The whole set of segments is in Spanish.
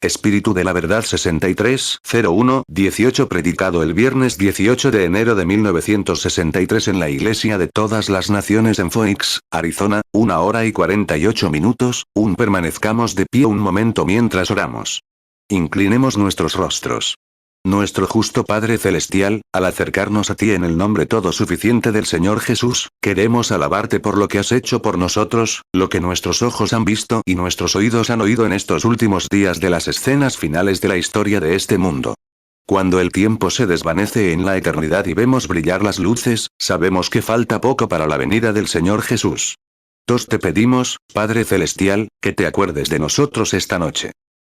Espíritu de la Verdad 6301-18 predicado el viernes 18 de enero de 1963 en la Iglesia de Todas las Naciones en Phoenix, Arizona, 1 hora y 48 minutos, permanezcamos de pie un momento mientras oramos. Inclinemos nuestros rostros. Nuestro justo Padre Celestial, al acercarnos a ti en el nombre todo suficiente del Señor Jesús, queremos alabarte por lo que has hecho por nosotros, lo que nuestros ojos han visto y nuestros oídos han oído en estos últimos días de las escenas finales de la historia de este mundo. Cuando el tiempo se desvanece en la eternidad y vemos brillar las luces, sabemos que falta poco para la venida del Señor Jesús. Te pedimos, Padre Celestial, que te acuerdes de nosotros esta noche.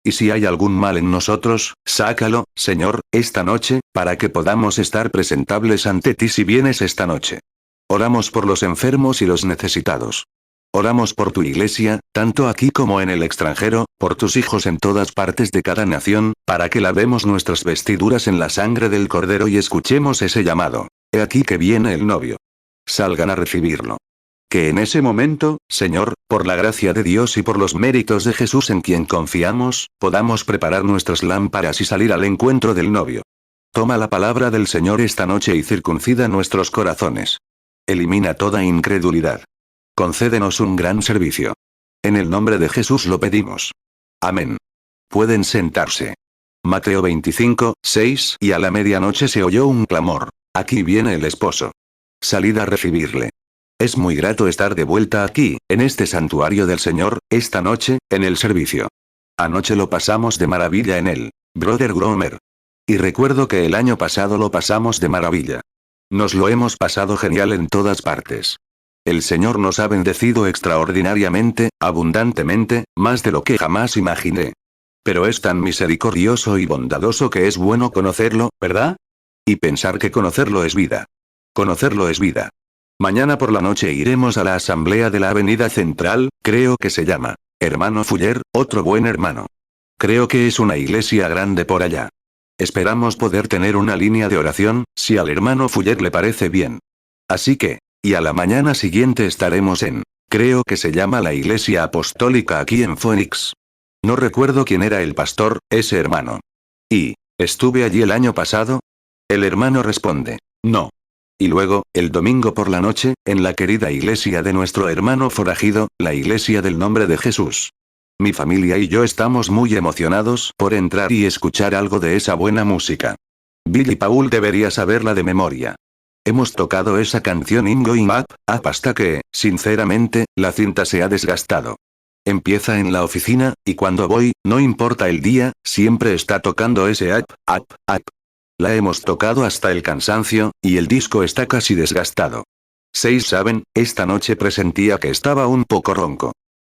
Y si hay algún mal en nosotros, sácalo, Señor, esta noche, para que podamos estar presentables ante ti si vienes esta noche. Oramos por los enfermos y los necesitados. Oramos por tu iglesia, tanto aquí como en el extranjero, por tus hijos en todas partes de cada nación, para que lavemos nuestras vestiduras en la sangre del Cordero y escuchemos ese llamado. He aquí que viene el novio. Salgan a recibirlo. Que en ese momento, Señor, por la gracia de Dios y por los méritos de Jesús en quien confiamos, podamos preparar nuestras lámparas y salir al encuentro del novio. Toma la palabra del Señor esta noche y circuncida nuestros corazones. Elimina toda incredulidad. Concédenos un gran servicio. En el nombre de Jesús lo pedimos. Amén. Pueden sentarse. Mateo 25, 6 y a la medianoche se oyó un clamor. Aquí viene el esposo. Salid a recibirle. Es muy grato estar de vuelta aquí, en este santuario del Señor, esta noche, en el servicio. Anoche lo pasamos de maravilla en él, Brother Gromer. Y recuerdo que el año pasado lo pasamos de maravilla. Nos lo hemos pasado genial en todas partes. El Señor nos ha bendecido extraordinariamente, abundantemente, más de lo que jamás imaginé. Pero es tan misericordioso y bondadoso que es bueno conocerlo, ¿verdad? Y pensar que conocerlo es vida. Conocerlo es vida. Mañana por la noche iremos a la asamblea de la Avenida Central, creo que se llama Hermano Fuller, otro buen hermano. Creo que es una iglesia grande por allá. Esperamos poder tener una línea de oración, si al hermano Fuller le parece bien. Así que, y a la mañana siguiente estaremos creo que se llama la Iglesia Apostólica aquí en Phoenix. No recuerdo quién era el pastor, ese hermano. ¿Y estuve allí el año pasado? El hermano responde, no. Y luego, el domingo por la noche, en la querida iglesia de nuestro hermano forajido, la iglesia del nombre de Jesús. Mi familia y yo estamos muy emocionados por entrar y escuchar algo de esa buena música. Billy Paul debería saberla de memoria. Hemos tocado esa canción In Going Up, Up hasta que, sinceramente, la cinta se ha desgastado. Empieza en la oficina, y cuando voy, no importa el día, siempre está tocando ese Up, Up, Up. La hemos tocado hasta el cansancio, y el disco está casi desgastado. ¿Saben? Esta noche presentía que estaba un poco ronco.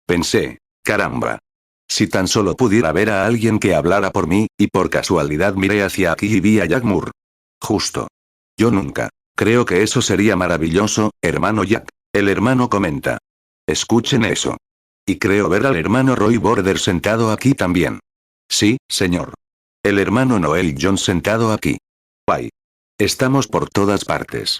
Pensé, caramba. Si tan solo pudiera ver a alguien que hablara por mí, y por casualidad miré hacia aquí y vi a Jack Moore. Justo. Yo nunca. Creo que eso sería maravilloso, hermano Jack. El hermano comenta. Escuchen eso. Y creo ver al hermano Roy Border sentado aquí también. Sí, señor. El hermano Noel John sentado aquí. ¡Ay! Estamos por todas partes.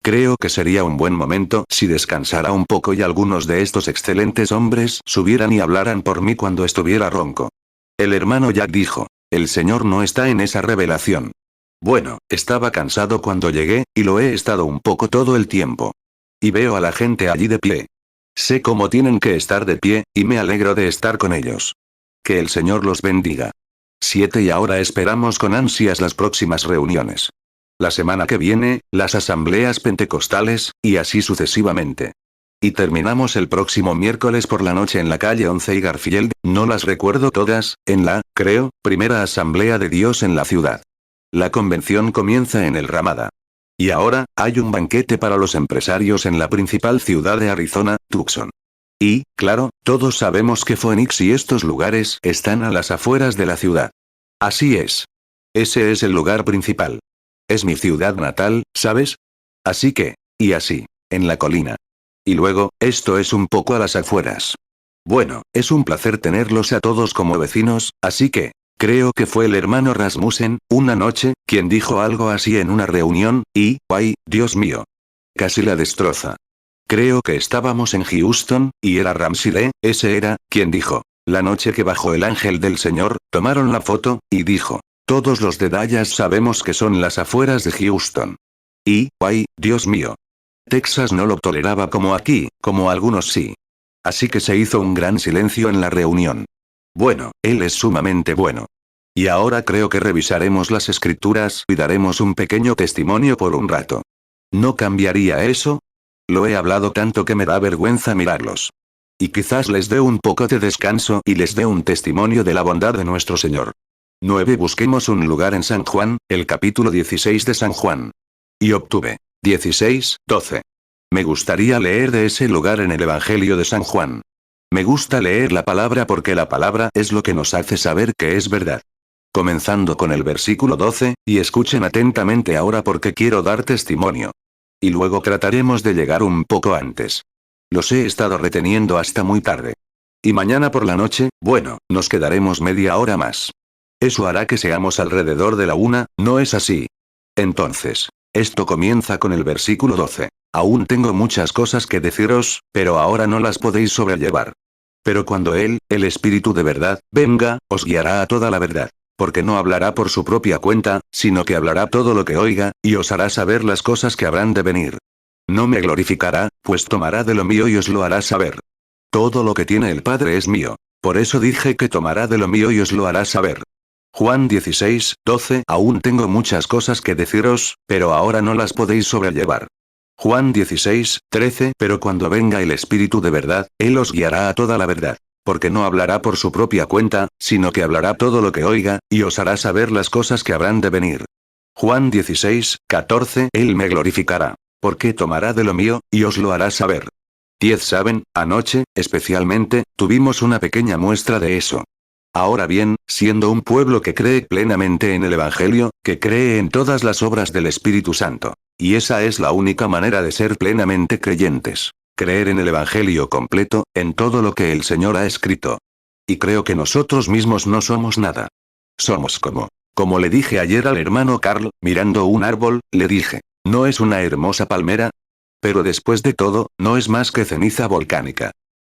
Creo que sería un buen momento si descansara un poco y algunos de estos excelentes hombres subieran y hablaran por mí cuando estuviera ronco. El hermano Jack dijo, el Señor no está en esa revelación. Bueno, estaba cansado cuando llegué, y lo he estado un poco todo el tiempo. Y veo a la gente allí de pie. Sé cómo tienen que estar de pie, y me alegro de estar con ellos. Que el Señor los bendiga. 7 y ahora esperamos con ansias las próximas reuniones. La semana que viene, las asambleas pentecostales, y así sucesivamente. Y terminamos el próximo miércoles por la noche en la calle 11 y Garfield, no las recuerdo todas, en la, creo, primera asamblea de Dios en la ciudad. La convención comienza en el Ramada. Y ahora, hay un banquete para los empresarios en la principal ciudad de Arizona, Tucson. Y, claro, todos sabemos que Phoenix y estos lugares están a las afueras de la ciudad. Así es. Ese es el lugar principal. Es mi ciudad natal, ¿sabes? Así que, y así, en la colina. Y luego, esto es un poco a las afueras. Bueno, es un placer tenerlos a todos como vecinos, así que, creo que fue el hermano Rasmussen, una noche, quien dijo algo así en una reunión, y, ¡ay, Dios mío! Casi la destroza. Creo que estábamos en Houston, y era Ramsey ese era, quien dijo, La noche que bajó el ángel del Señor, tomaron la foto, y dijo. Todos los de Dallas sabemos que son las afueras de Houston. Y, ay, Dios mío. Texas no lo toleraba como aquí, como algunos sí. Así que se hizo un gran silencio en la reunión. Bueno, él es sumamente bueno. Y ahora creo que revisaremos las escrituras y daremos un pequeño testimonio por un rato. ¿No cambiaría eso? Lo he hablado tanto que me da vergüenza mirarlos. Y quizás les dé un poco de descanso y les dé un testimonio de la bondad de nuestro Señor. 9. Busquemos un lugar en San Juan, el capítulo 16 de San Juan. Y obtuve. 16:12. Me gustaría leer de ese lugar en el Evangelio de San Juan. Me gusta leer la palabra porque la palabra es lo que nos hace saber que es verdad. Comenzando con el versículo 12, y escuchen atentamente ahora porque quiero dar testimonio. Y luego trataremos de llegar un poco antes. Los he estado reteniendo hasta muy tarde. Y mañana por la noche, bueno, nos quedaremos media hora más. Eso hará que seamos alrededor de la 1, ¿no es así? Entonces, esto comienza con el versículo 12. Aún tengo muchas cosas que deciros, pero ahora no las podéis sobrellevar. Pero cuando Él, el Espíritu de verdad, venga, os guiará a toda la verdad. Porque no hablará por su propia cuenta, sino que hablará todo lo que oiga, y os hará saber las cosas que habrán de venir. No me glorificará, pues tomará de lo mío y os lo hará saber. Todo lo que tiene el Padre es mío. Por eso dije que tomará de lo mío y os lo hará saber. Juan 16:12. Aún tengo muchas cosas que deciros, pero ahora no las podéis sobrellevar. Juan 16:13. Pero cuando venga el Espíritu de verdad, Él os guiará a toda la verdad. Porque no hablará por su propia cuenta, sino que hablará todo lo que oiga, y os hará saber las cosas que habrán de venir. Juan 16:14. Él me glorificará. Porque tomará de lo mío, y os lo hará saber. 10. Saben, anoche, especialmente, tuvimos una pequeña muestra de eso. Ahora bien, siendo un pueblo que cree plenamente en el Evangelio, que cree en todas las obras del Espíritu Santo. Y esa es la única manera de ser plenamente creyentes. Creer en el Evangelio completo, en todo lo que el Señor ha escrito. Y creo que nosotros mismos no somos nada. Somos como le dije ayer al hermano Carl, mirando un árbol, le dije, ¿no es una hermosa palmera? Pero después de todo, no es más que ceniza volcánica.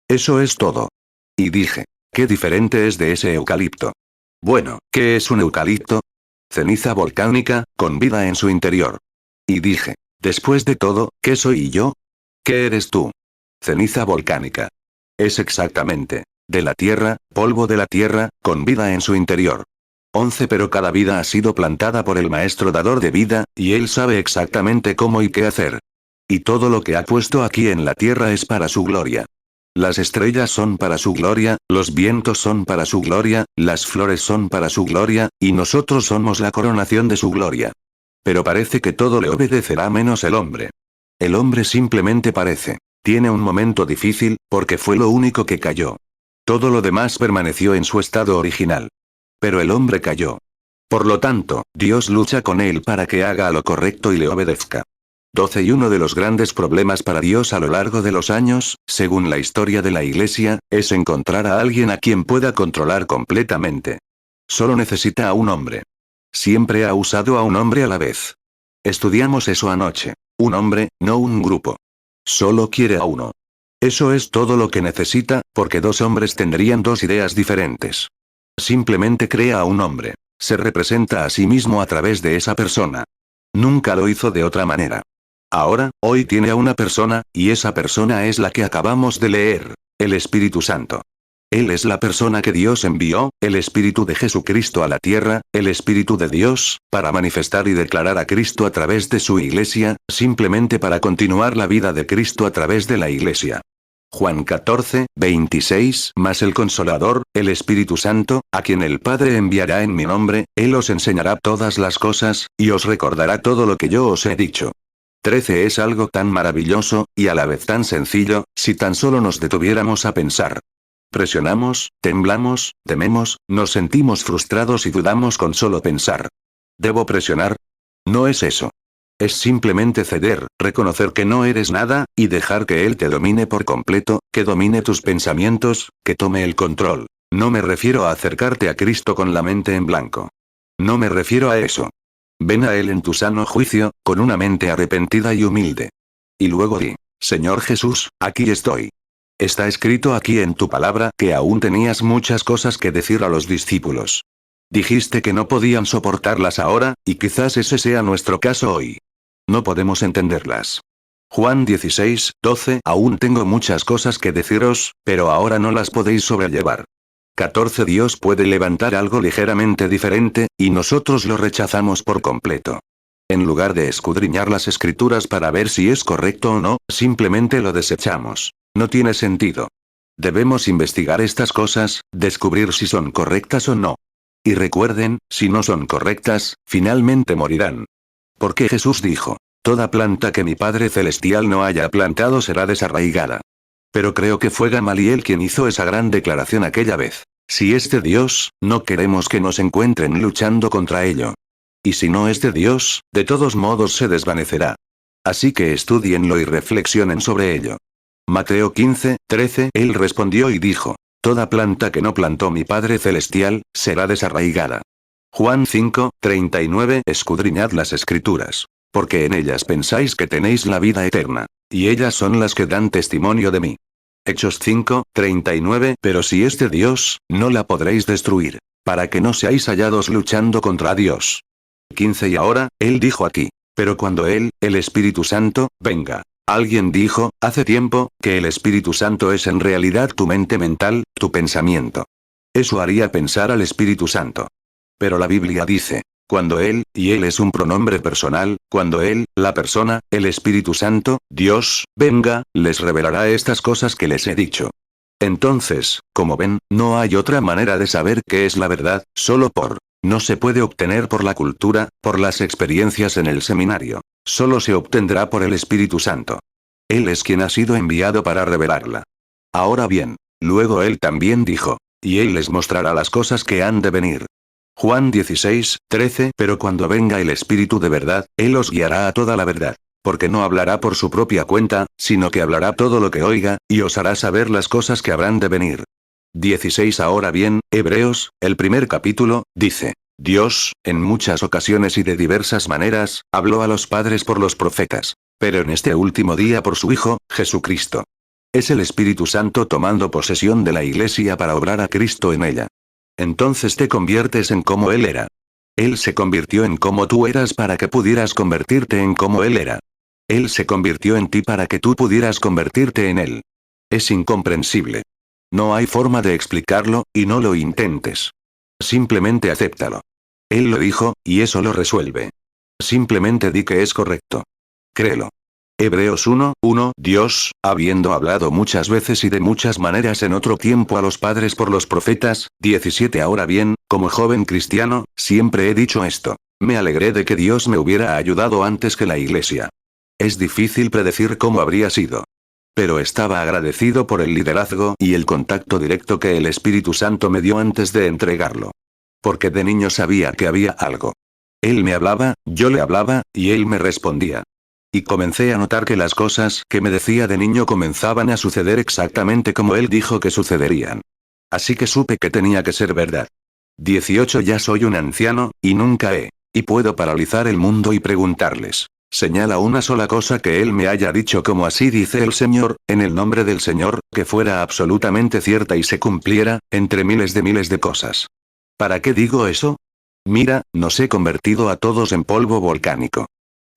Eso es todo. Y dije, ¿qué diferente es de ese eucalipto? Bueno, ¿qué es un eucalipto? Ceniza volcánica, con vida en su interior. Y dije, después de todo, ¿qué soy yo? ¿Qué eres tú? Ceniza volcánica. Es exactamente. De la tierra, polvo de la tierra, con vida en su interior. 11. Pero cada vida ha sido plantada por el Maestro dador de vida, y Él sabe exactamente cómo y qué hacer. Y todo lo que ha puesto aquí en la tierra es para su gloria. Las estrellas son para su gloria, los vientos son para su gloria, las flores son para su gloria, y nosotros somos la coronación de su gloria. Pero parece que todo le obedecerá menos el hombre. El hombre simplemente parece. Tiene un momento difícil, porque fue lo único que cayó. Todo lo demás permaneció en su estado original. Pero el hombre cayó. Por lo tanto, Dios lucha con él para que haga lo correcto y le obedezca. 12. Y uno de los grandes problemas para Dios a lo largo de los años, según la historia de la Iglesia, es encontrar a alguien a quien pueda controlar completamente. Solo necesita a un hombre. Siempre ha usado a un hombre a la vez. Estudiamos eso anoche. Un hombre, no un grupo. Solo quiere a uno. Eso es todo lo que necesita, porque dos hombres tendrían dos ideas diferentes. Simplemente crea a un hombre. Se representa a sí mismo a través de esa persona. Nunca lo hizo de otra manera. Ahora, hoy tiene a una persona, y esa persona es la que acabamos de leer, el Espíritu Santo. Él es la persona que Dios envió, el Espíritu de Jesucristo a la tierra, el Espíritu de Dios, para manifestar y declarar a Cristo a través de su iglesia, simplemente para continuar la vida de Cristo a través de la iglesia. Juan 14:26. Mas el Consolador, el Espíritu Santo, a quien el Padre enviará en mi nombre, Él os enseñará todas las cosas, y os recordará todo lo que yo os he dicho. 13. Es algo tan maravilloso, y a la vez tan sencillo, si tan solo nos detuviéramos a pensar. Presionamos, temblamos, tememos, nos sentimos frustrados y dudamos con solo pensar. ¿Debo presionar? No es eso. Es simplemente ceder, reconocer que no eres nada, y dejar que Él te domine por completo, que domine tus pensamientos, que tome el control. No me refiero a acercarte a Cristo con la mente en blanco. No me refiero a eso. Ven a Él en tu sano juicio, con una mente arrepentida y humilde. Y luego di, Señor Jesús, aquí estoy. Está escrito aquí en tu palabra que aún tenías muchas cosas que decir a los discípulos. Dijiste que no podían soportarlas ahora, y quizás ese sea nuestro caso hoy. No podemos entenderlas. Juan 16, 12. Aún tengo muchas cosas que deciros, pero ahora no las podéis sobrellevar. 14. Dios puede levantar algo ligeramente diferente, y nosotros lo rechazamos por completo. En lugar de escudriñar las escrituras para ver si es correcto o no, simplemente lo desechamos. No tiene sentido. Debemos investigar estas cosas, descubrir si son correctas o no. Y recuerden, si no son correctas, finalmente morirán. Porque Jesús dijo, toda planta que mi Padre Celestial no haya plantado será desarraigada. Pero creo que fue Gamaliel quien hizo esa gran declaración aquella vez. Si es de Dios, no queremos que nos encuentren luchando contra ello. Y si no es de Dios, de todos modos se desvanecerá. Así que estudienlo y reflexionen sobre ello. Mateo 15, 13. Él respondió y dijo, toda planta que no plantó mi Padre Celestial, será desarraigada. Juan 5, 39. Escudriñad las escrituras. Porque en ellas pensáis que tenéis la vida eterna. Y ellas son las que dan testimonio de mí. Hechos 5, 39. Pero si es de Dios, no la podréis destruir. Para que no seáis hallados luchando contra Dios. 15. Y ahora, él dijo aquí. Pero cuando Él, el Espíritu Santo, venga. Alguien dijo, hace tiempo, que el Espíritu Santo es en realidad tu mente mental, tu pensamiento. Eso haría pensar al Espíritu Santo. Pero la Biblia dice, cuando Él, y Él es un pronombre personal, cuando Él, la persona, el Espíritu Santo, Dios, venga, les revelará estas cosas que les he dicho. Entonces, como ven, no hay otra manera de saber qué es la verdad, solo por. No se puede obtener por la cultura, por las experiencias en el seminario. Solo se obtendrá por el Espíritu Santo. Él es quien ha sido enviado para revelarla. Ahora bien, luego Él también dijo, y Él les mostrará las cosas que han de venir. Juan 16, 13. Pero cuando venga el Espíritu de verdad, Él os guiará a toda la verdad. Porque no hablará por su propia cuenta, sino que hablará todo lo que oiga, y os hará saber las cosas que habrán de venir. 16. Ahora bien, Hebreos, el primer capítulo, dice, Dios, en muchas ocasiones y de diversas maneras, habló a los padres por los profetas. Pero en este último día por su Hijo, Jesucristo. Es el Espíritu Santo tomando posesión de la Iglesia para obrar a Cristo en ella. Entonces te conviertes en como Él era. Él se convirtió en como tú eras para que pudieras convertirte en como Él era. Él se convirtió en ti para que tú pudieras convertirte en Él. Es incomprensible. No hay forma de explicarlo, y no lo intentes. Simplemente acéptalo. Él lo dijo, y eso lo resuelve. Simplemente di que es correcto. Créelo. Hebreos 1, 1. Dios, habiendo hablado muchas veces y de muchas maneras en otro tiempo a los padres por los profetas, 17. Ahora bien, como joven cristiano, siempre he dicho esto. Me alegré de que Dios me hubiera ayudado antes que la Iglesia. Es difícil predecir cómo habría sido. Pero estaba agradecido por el liderazgo y el contacto directo que el Espíritu Santo me dio antes de entregarlo. Porque de niño sabía que había algo. Él me hablaba, yo le hablaba, y él me respondía. Y comencé a notar que las cosas que me decía de niño comenzaban a suceder exactamente como él dijo que sucederían. Así que supe que tenía que ser verdad. 18. Ya soy un anciano, y nunca he. Y puedo paralizar el mundo y preguntarles. Señala una sola cosa que él me haya dicho como así dice el Señor, en el nombre del Señor, que fuera absolutamente cierta y se cumpliera, entre miles de cosas. ¿Para qué digo eso? Mira, nos he convertido a todos en polvo volcánico.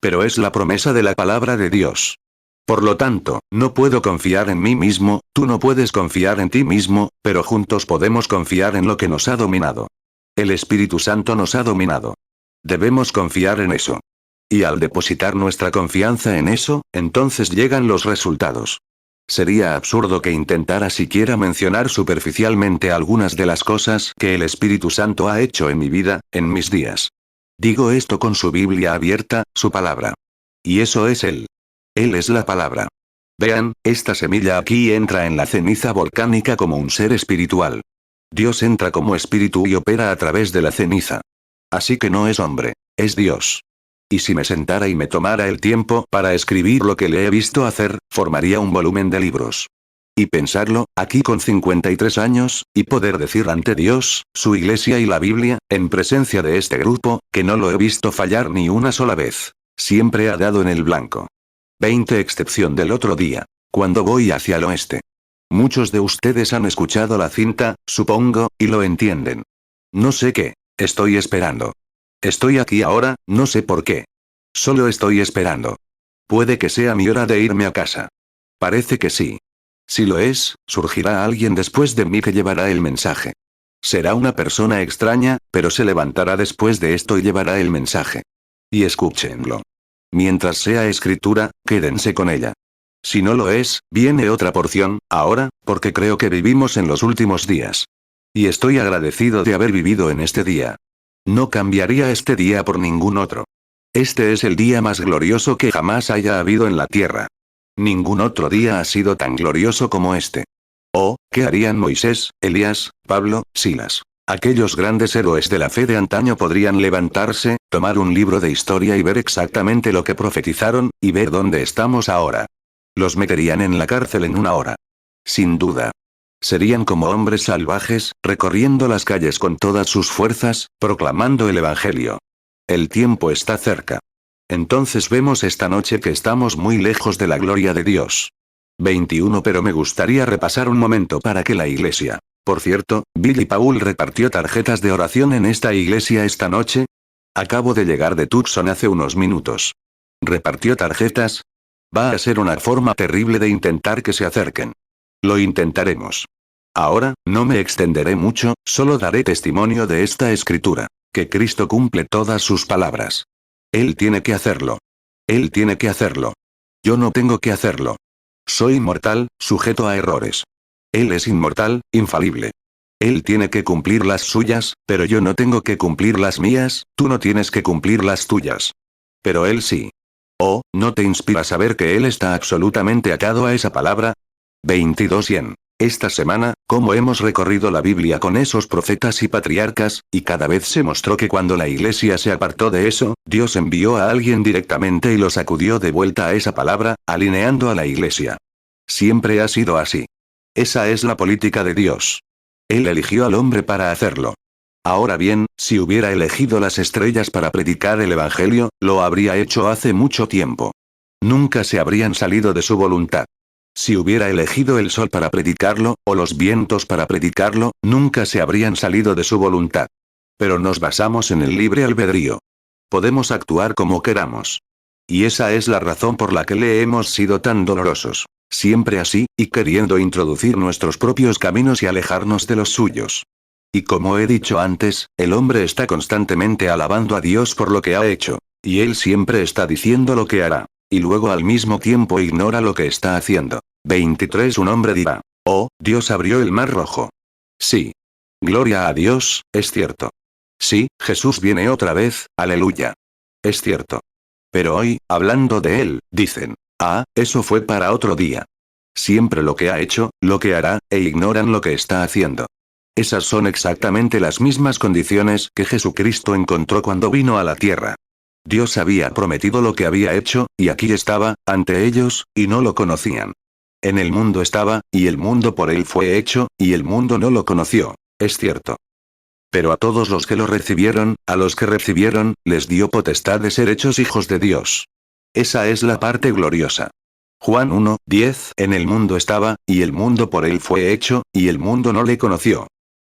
Pero es la promesa de la palabra de Dios. Por lo tanto, no puedo confiar en mí mismo, tú no puedes confiar en ti mismo, pero juntos podemos confiar en lo que nos ha dominado. El Espíritu Santo nos ha dominado. Debemos confiar en eso. Y al depositar nuestra confianza en eso, entonces llegan los resultados. Sería absurdo que intentara siquiera mencionar superficialmente algunas de las cosas que el Espíritu Santo ha hecho en mi vida, en mis días. Digo esto con su Biblia abierta, su palabra. Y eso es Él. Él es la palabra. Vean, esta semilla aquí entra en la ceniza volcánica como un ser espiritual. Dios entra como espíritu y opera a través de la ceniza. Así que no es hombre, es Dios. Y si me sentara y me tomara el tiempo para escribir lo que le he visto hacer, formaría un volumen de libros. Y pensarlo, aquí con 53 años, y poder decir ante Dios, su iglesia y la Biblia, en presencia de este grupo, que no lo he visto fallar ni una sola vez. Siempre ha dado en el blanco. 20 excepción del otro día. Cuando voy hacia el oeste. Muchos de ustedes han escuchado la cinta, supongo, y lo entienden. No sé qué. Estoy esperando. Estoy aquí ahora, no sé por qué. Solo estoy esperando. Puede que sea mi hora de irme a casa. Parece que sí. Si lo es, surgirá alguien después de mí que llevará el mensaje. Será una persona extraña, pero se levantará después de esto y llevará el mensaje. Y escúchenlo. Mientras sea escritura, quédense con ella. Si no lo es, viene otra porción, ahora, porque creo que vivimos en los últimos días. Y estoy agradecido de haber vivido en este día. No cambiaría este día por ningún otro. Este es el día más glorioso que jamás haya habido en la tierra. Ningún otro día ha sido tan glorioso como este. Oh, ¿qué harían Moisés, Elías, Pablo, Silas? Aquellos grandes héroes de la fe de antaño podrían levantarse, tomar un libro de historia y ver exactamente lo que profetizaron, y ver dónde estamos ahora. Los meterían en la cárcel en una hora. Sin duda. Serían como hombres salvajes, recorriendo las calles con todas sus fuerzas, proclamando el Evangelio. El tiempo está cerca. Entonces vemos esta noche que estamos muy lejos de la gloria de Dios. 21. Pero me gustaría repasar un momento para que la iglesia. Por cierto, Billy Paul repartió tarjetas de oración en esta iglesia esta noche. Acabo de llegar de Tucson hace unos minutos. ¿Repartió tarjetas? Va a ser una forma terrible de intentar que se acerquen. Lo intentaremos. Ahora, no me extenderé mucho, solo daré testimonio de esta escritura, que Cristo cumple todas sus palabras. Él tiene que hacerlo. Él tiene que hacerlo. Yo no tengo que hacerlo. Soy mortal, sujeto a errores. Él es inmortal, infalible. Él tiene que cumplir las suyas, pero yo no tengo que cumplir las mías, tú no tienes que cumplir las tuyas. Pero Él sí. Oh, ¿no te inspira saber que Él está absolutamente atado a esa palabra? 22. Y en esta semana, como hemos recorrido la Biblia con esos profetas y patriarcas, y cada vez se mostró que cuando la iglesia se apartó de eso, Dios envió a alguien directamente y lo sacudió de vuelta a esa palabra, alineando a la iglesia. Siempre ha sido así. Esa es la política de Dios. Él eligió al hombre para hacerlo. Ahora bien, si hubiera elegido las estrellas para predicar el Evangelio, lo habría hecho hace mucho tiempo. Nunca se habrían salido de su voluntad. Si hubiera elegido el sol para predicarlo, o los vientos para predicarlo, nunca se habrían salido de su voluntad. Pero nos basamos en el libre albedrío. Podemos actuar como queramos. Y esa es la razón por la que le hemos sido tan dolorosos. Siempre así, y queriendo introducir nuestros propios caminos y alejarnos de los suyos. Y como he dicho antes, el hombre está constantemente alabando a Dios por lo que ha hecho. Y él siempre está diciendo lo que hará. Y luego al mismo tiempo ignora lo que está haciendo. 23. Un hombre dirá: oh, Dios abrió el mar rojo. Sí. Gloria a Dios, es cierto. Sí, Jesús viene otra vez, aleluya. Es cierto. Pero hoy, hablando de él, dicen: ah, eso fue para otro día. Siempre lo que ha hecho, lo que hará, e ignoran lo que está haciendo. Esas son exactamente las mismas condiciones que Jesucristo encontró cuando vino a la tierra. Dios había prometido lo que había hecho, y aquí estaba, ante ellos, y no lo conocían. En el mundo estaba, y el mundo por él fue hecho, y el mundo no lo conoció, es cierto. Pero a todos los que lo recibieron, a los que recibieron, les dio potestad de ser hechos hijos de Dios. Esa es la parte gloriosa. Juan 1:10. En el mundo estaba, y el mundo por él fue hecho, y el mundo no le conoció.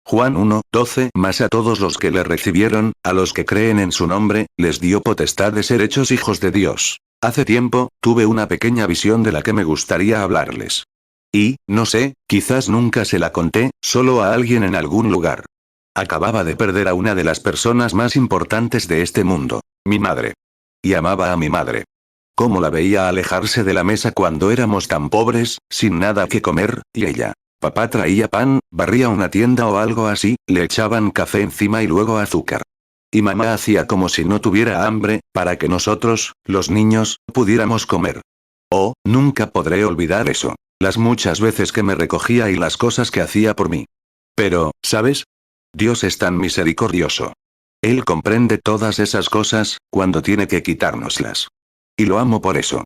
Juan 1:12. Mas a todos los que le recibieron, a los que creen en su nombre, les dio potestad de ser hechos hijos de Dios. Hace tiempo, tuve una pequeña visión de la que me gustaría hablarles. Y, no sé, quizás nunca se la conté, solo a alguien en algún lugar. Acababa de perder a una de las personas más importantes de este mundo, mi madre. Y amaba a mi madre. Cómo la veía alejarse de la mesa cuando éramos tan pobres, sin nada que comer, y ella. Papá traía pan, barría una tienda o algo así, le echaban café encima y luego azúcar. Y mamá hacía como si no tuviera hambre, para que nosotros, los niños, pudiéramos comer. Oh, nunca podré olvidar eso. Las muchas veces que me recogía y las cosas que hacía por mí. Pero, ¿sabes? Dios es tan misericordioso. Él comprende todas esas cosas, cuando tiene que quitárnoslas. Y lo amo por eso.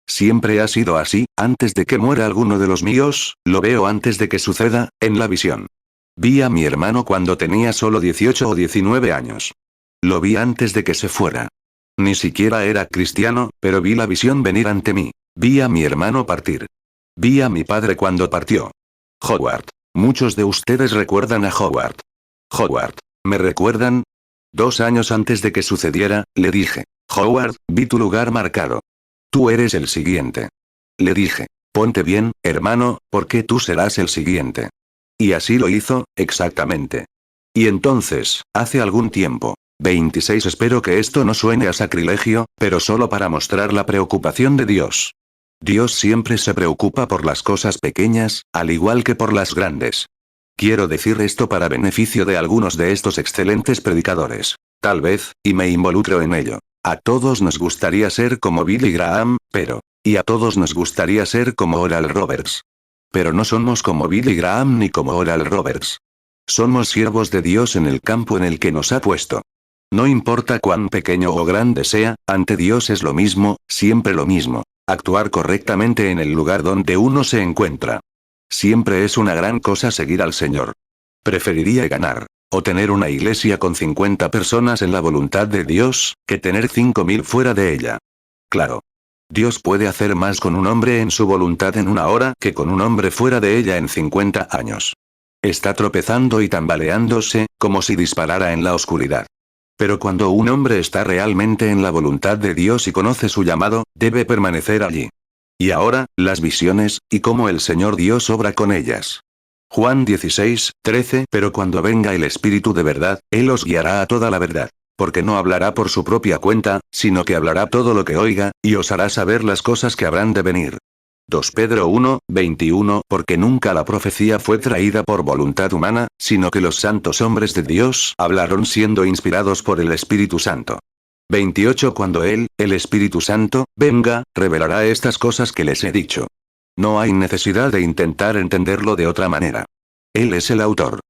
Siempre ha sido así, antes de que muera alguno de los míos, lo veo antes de que suceda, en la visión. Vi a mi hermano cuando tenía solo 18 o 19 años. Lo vi antes de que se fuera. Ni siquiera era cristiano, pero vi la visión venir ante mí. Vi a mi hermano partir. Vi a mi padre cuando partió. Howard. Muchos de ustedes recuerdan a Howard. Howard. ¿Me recuerdan? 2 años antes de que sucediera, le dije. Howard, vi tu lugar marcado. Tú eres el siguiente. Le dije. Ponte bien, hermano, porque tú serás el siguiente. Y así lo hizo, exactamente. Y entonces, hace algún tiempo, 26 espero que esto no suene a sacrilegio, pero solo para mostrar la preocupación de Dios. Dios siempre se preocupa por las cosas pequeñas, al igual que por las grandes. Quiero decir esto para beneficio de algunos de estos excelentes predicadores. Tal vez, y me involucro en ello. A todos nos gustaría ser como Billy Graham, pero... Y a todos nos gustaría ser como Oral Roberts. Pero no somos como Billy Graham ni como Oral Roberts. Somos siervos de Dios en el campo en el que nos ha puesto. No importa cuán pequeño o grande sea, ante Dios es lo mismo, siempre lo mismo. Actuar correctamente en el lugar donde uno se encuentra. Siempre es una gran cosa seguir al Señor. Preferiría ganar, o tener una iglesia con 50 personas en la voluntad de Dios, que tener 5000 fuera de ella. Claro. Dios puede hacer más con un hombre en su voluntad en 1 hora que con un hombre fuera de ella en 50 años. Está tropezando y tambaleándose, como si disparara en la oscuridad. Pero cuando un hombre está realmente en la voluntad de Dios y conoce su llamado, debe permanecer allí. Y ahora, las visiones, y cómo el Señor Dios obra con ellas. Juan 16:13 Pero cuando venga el Espíritu de verdad, Él os guiará a toda la verdad. Porque no hablará por su propia cuenta, sino que hablará todo lo que oiga, y os hará saber las cosas que habrán de venir. 2 Pedro 1:21 Porque nunca la profecía fue traída por voluntad humana, sino que los santos hombres de Dios hablaron siendo inspirados por el Espíritu Santo. 28 Cuando Él, el Espíritu Santo, venga, revelará estas cosas que les he dicho. No hay necesidad de intentar entenderlo de otra manera. Él es el autor.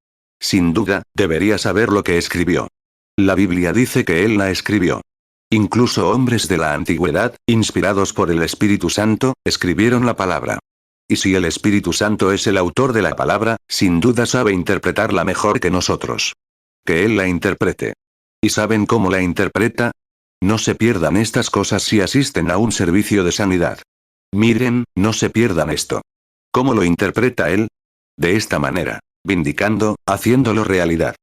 Sin duda, debería saber lo que escribió. La Biblia dice que Él la escribió. Incluso hombres de la antigüedad, inspirados por el Espíritu Santo, escribieron la palabra. Y si el Espíritu Santo es el autor de la palabra, sin duda sabe interpretarla mejor que nosotros. Que Él la interprete. ¿Y saben cómo la interpreta? No se pierdan estas cosas si asisten a un servicio de sanidad. Miren, no se pierdan esto. ¿Cómo lo interpreta Él? De esta manera, vindicando, haciéndolo realidad.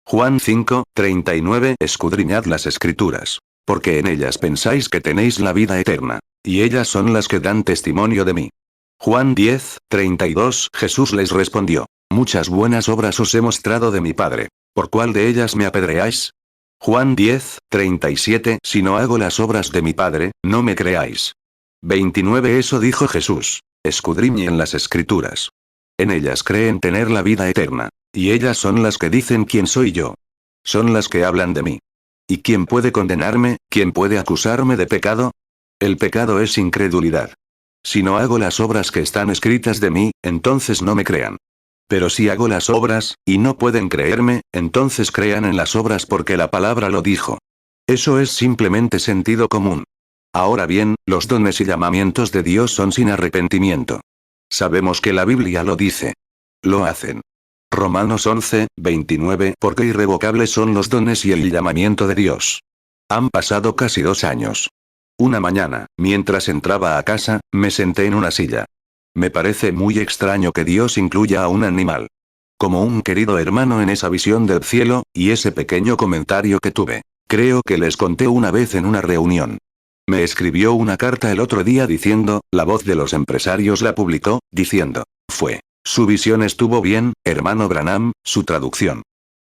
Juan 5:39 Escudriñad las Escrituras. Porque en ellas pensáis que tenéis la vida eterna. Y ellas son las que dan testimonio de mí. Juan 10:32 Jesús les respondió. Muchas buenas obras os he mostrado de mi Padre. ¿Por cuál de ellas me apedreáis? Juan 10:37 Si no hago las obras de mi Padre, no me creáis. 29 Eso dijo Jesús. Escudriñen las Escrituras. En ellas creen tener la vida eterna. Y ellas son las que dicen quién soy yo. Son las que hablan de mí. ¿Y quién puede condenarme? ¿Quién puede acusarme de pecado? El pecado es incredulidad. Si no hago las obras que están escritas de mí, entonces no me crean. Pero si hago las obras, y no pueden creerme, entonces crean en las obras porque la palabra lo dijo. Eso es simplemente sentido común. Ahora bien, los dones y llamamientos de Dios son sin arrepentimiento. Sabemos que la Biblia lo dice. Lo hacen. Romanos 11:29 Porque irrevocables son los dones y el llamamiento de Dios. Han pasado casi 2 años. Una mañana, mientras entraba a casa, me senté en una silla. Me parece muy extraño que Dios incluya a un animal. Como un querido hermano en esa visión del cielo, y ese pequeño comentario que tuve. Creo que les conté una vez en una reunión. Me escribió una carta el otro día diciendo, La Voz de los Empresarios la publicó, diciendo, su visión estuvo bien, hermano Branham, su traducción.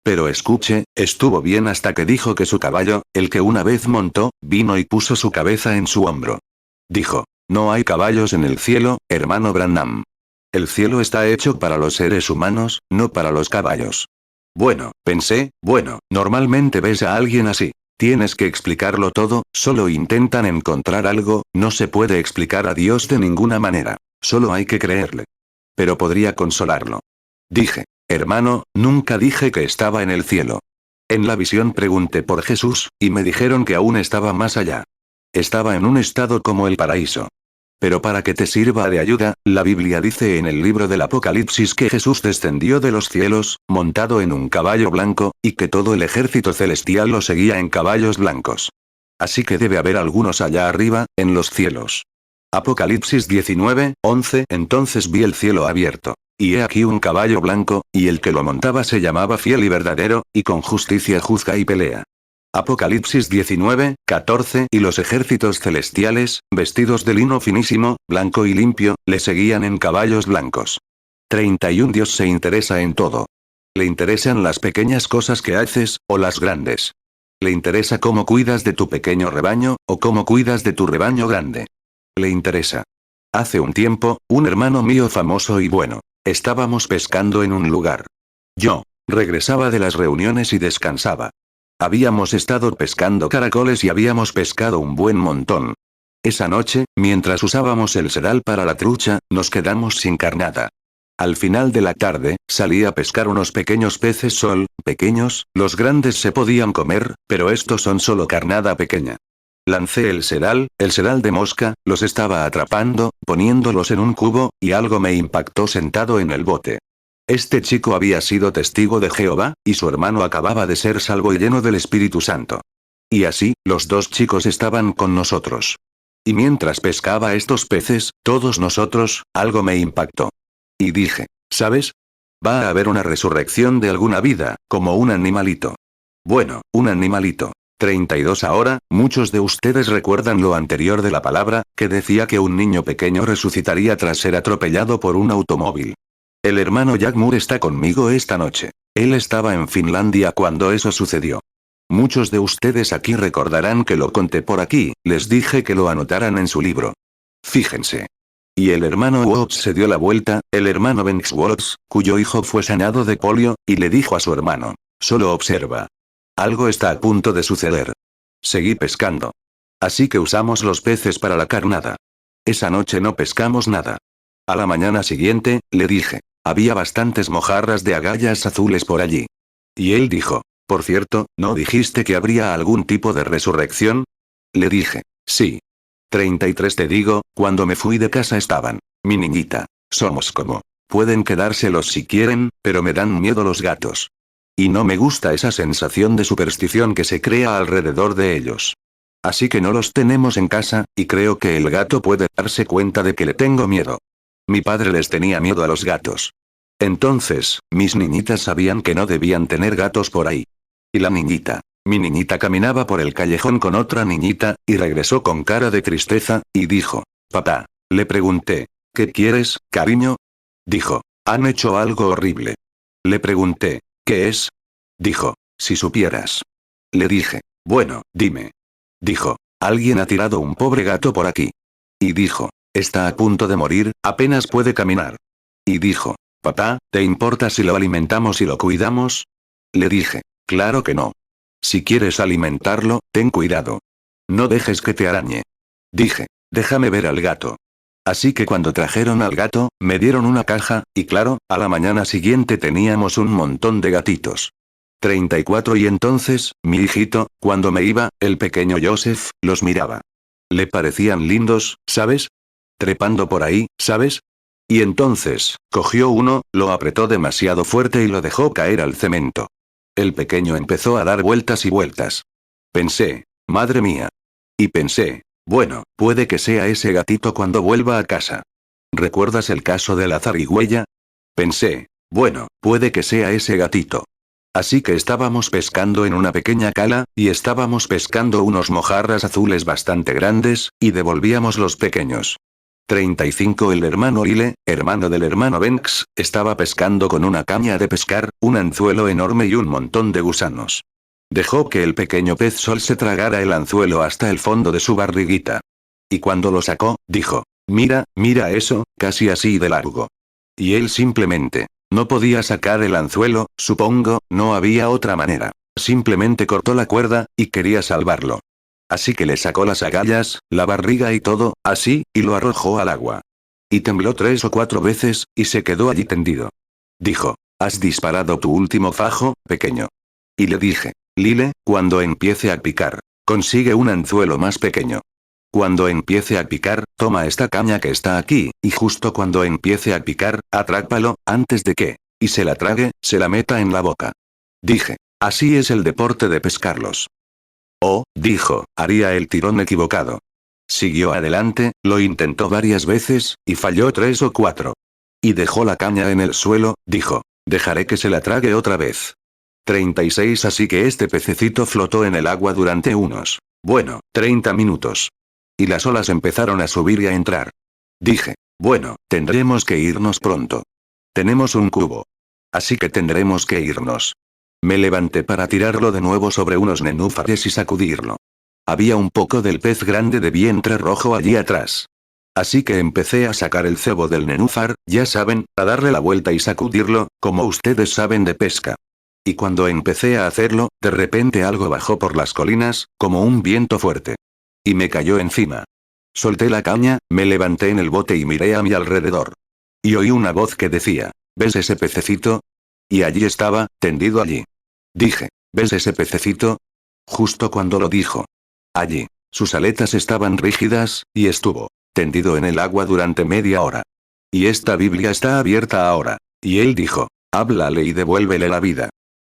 Pero escuche, estuvo bien hasta que dijo que su caballo, el que una vez montó, vino y puso su cabeza en su hombro. Dijo, no hay caballos en el cielo, hermano Branham. El cielo está hecho para los seres humanos, no para los caballos. Bueno, pensé, normalmente ves a alguien así. Tienes que explicarlo todo, solo intentan encontrar algo, no se puede explicar a Dios de ninguna manera. Solo hay que creerle. Pero podría consolarlo. Dije, hermano, nunca dije que estaba en el cielo. En la visión pregunté por Jesús, y me dijeron que aún estaba más allá. Estaba en un estado como el paraíso. Pero para que te sirva de ayuda, la Biblia dice en el libro del Apocalipsis que Jesús descendió de los cielos, montado en un caballo blanco, y que todo el ejército celestial lo seguía en caballos blancos. Así que debe haber algunos allá arriba, en los cielos. Apocalipsis 19:11 Entonces vi el cielo abierto. Y he aquí un caballo blanco, y el que lo montaba se llamaba Fiel y Verdadero, y con justicia juzga y pelea. Apocalipsis 19, 14. Y los ejércitos celestiales, vestidos de lino finísimo, blanco y limpio, le seguían en caballos blancos. 31. Dios se interesa en todo. Le interesan las pequeñas cosas que haces, o las grandes. Le interesa cómo cuidas de tu pequeño rebaño, o cómo cuidas de tu rebaño grande. Le interesa. Hace un tiempo, un hermano mío famoso y bueno, estábamos pescando en un lugar. Yo regresaba de las reuniones y descansaba. Habíamos estado pescando caracoles y habíamos pescado un buen montón. Esa noche, mientras usábamos el sedal para la trucha, nos quedamos sin carnada. Al final de la tarde, salí a pescar unos pequeños peces sol, pequeños, los grandes se podían comer, pero estos son solo carnada pequeña. Lancé el sedal de mosca, los estaba atrapando, poniéndolos en un cubo, y algo me impactó sentado en el bote. Este chico había sido testigo de Jehová, y su hermano acababa de ser salvo y lleno del Espíritu Santo. Y así, los dos chicos estaban con nosotros. Y mientras pescaba estos peces, todos nosotros, algo me impactó. Y dije, ¿sabes? Va a haber una resurrección de alguna vida, como un animalito. Bueno, un animalito. 32. Ahora, muchos de ustedes recuerdan lo anterior de la palabra, que decía que un niño pequeño resucitaría tras ser atropellado por un automóvil. El hermano Jack Moore está conmigo esta noche. Él estaba en Finlandia cuando eso sucedió. Muchos de ustedes aquí recordarán que lo conté por aquí, les dije que lo anotaran en su libro. Fíjense. Y el hermano Watts se dio la vuelta, el hermano Banks Watts, cuyo hijo fue sanado de polio, y le dijo a su hermano, solo observa. Algo está a punto de suceder. Seguí pescando. Así que usamos los peces para la carnada. Esa noche no pescamos nada. A la mañana siguiente, le dije, había bastantes mojarras de agallas azules por allí. Y él dijo, por cierto, ¿no dijiste que habría algún tipo de resurrección? Le dije, sí. 33. Te digo, cuando me fui de casa estaban, mi niñita, somos como, pueden quedárselos si quieren, pero me dan miedo los gatos. Y no me gusta esa sensación de superstición que se crea alrededor de ellos. Así que no los tenemos en casa, y creo que el gato puede darse cuenta de que le tengo miedo. Mi padre les tenía miedo a los gatos. Entonces, mis niñitas sabían que no debían tener gatos por ahí. Y la niñita, mi niñita caminaba por el callejón con otra niñita, y regresó con cara de tristeza, y dijo, papá. Le pregunté, ¿qué quieres, cariño? Dijo, han hecho algo horrible. Le pregunté, ¿qué es? Dijo, si supieras. Le dije, bueno, dime. Dijo, alguien ha tirado un pobre gato por aquí. Y dijo, está a punto de morir, apenas puede caminar. Y dijo, papá, ¿te importa si lo alimentamos y lo cuidamos? Le dije, claro que no. Si quieres alimentarlo, ten cuidado. No dejes que te arañe. Dije, déjame ver al gato. Así que cuando trajeron al gato, me dieron una caja, y claro, a la mañana siguiente teníamos un montón de gatitos. 34. Y entonces, mi hijito, cuando me iba, el pequeño Joseph, los miraba. Le parecían lindos, ¿sabes? Trepando por ahí, ¿sabes? Y entonces, cogió uno, lo apretó demasiado fuerte y lo dejó caer al cemento. El pequeño empezó a dar vueltas y vueltas. Pensé, madre mía. Y pensé, bueno, puede que sea ese gatito cuando vuelva a casa. ¿Recuerdas el caso de la zarigüeya? Pensé, bueno, puede que sea ese gatito. Así que estábamos pescando en una pequeña cala, y estábamos pescando unos mojarras azules bastante grandes, y devolvíamos los pequeños. 35. El hermano Lyle, hermano del hermano Banks, estaba pescando con una caña de pescar, un anzuelo enorme y un montón de gusanos. Dejó que el pequeño pez sol se tragara el anzuelo hasta el fondo de su barriguita. Y cuando lo sacó, dijo, mira, mira eso, casi así de largo. Y él simplemente, no podía sacar el anzuelo, supongo, no había otra manera. Simplemente cortó la cuerda, y quería salvarlo. Así que le sacó las agallas, la barriga y todo, así, y lo arrojó al agua. Y tembló 3 o 4 veces, y se quedó allí tendido. Dijo, has disparado tu último fajo, pequeño. Y le dije, Lyle, cuando empiece a picar, consigue un anzuelo más pequeño. Cuando empiece a picar, toma esta caña que está aquí, y justo cuando empiece a picar, atrápalo, antes de que, y se la trague, se la meta en la boca. Dije, así es el deporte de pescarlos. Oh, dijo, haría el tirón equivocado. Siguió adelante, lo intentó varias veces, y falló 3 o 4. Y dejó la caña en el suelo, dijo. Dejaré que se la trague otra vez. 36 Así que este pececito flotó en el agua durante unos, 30 minutos. Y las olas empezaron a subir y a entrar. Dije, tendremos que irnos pronto. Tenemos un cubo. Así que tendremos que irnos. Me levanté para tirarlo de nuevo sobre unos nenúfares y sacudirlo. Había un poco del pez grande de vientre rojo allí atrás. Así que empecé a sacar el cebo del nenúfar, ya saben, a darle la vuelta y sacudirlo, como ustedes saben de pesca. Y cuando empecé a hacerlo, de repente algo bajó por las colinas, como un viento fuerte. Y me cayó encima. Solté la caña, me levanté en el bote y miré a mi alrededor. Y oí una voz que decía, ¿ves ese pececito? Y allí estaba, tendido allí. Dije, ¿ves ese pececito? Justo cuando lo dijo. Allí. Sus aletas estaban rígidas, y estuvo tendido en el agua durante media hora. Y esta Biblia está abierta ahora. Y él dijo, háblale y devuélvele la vida.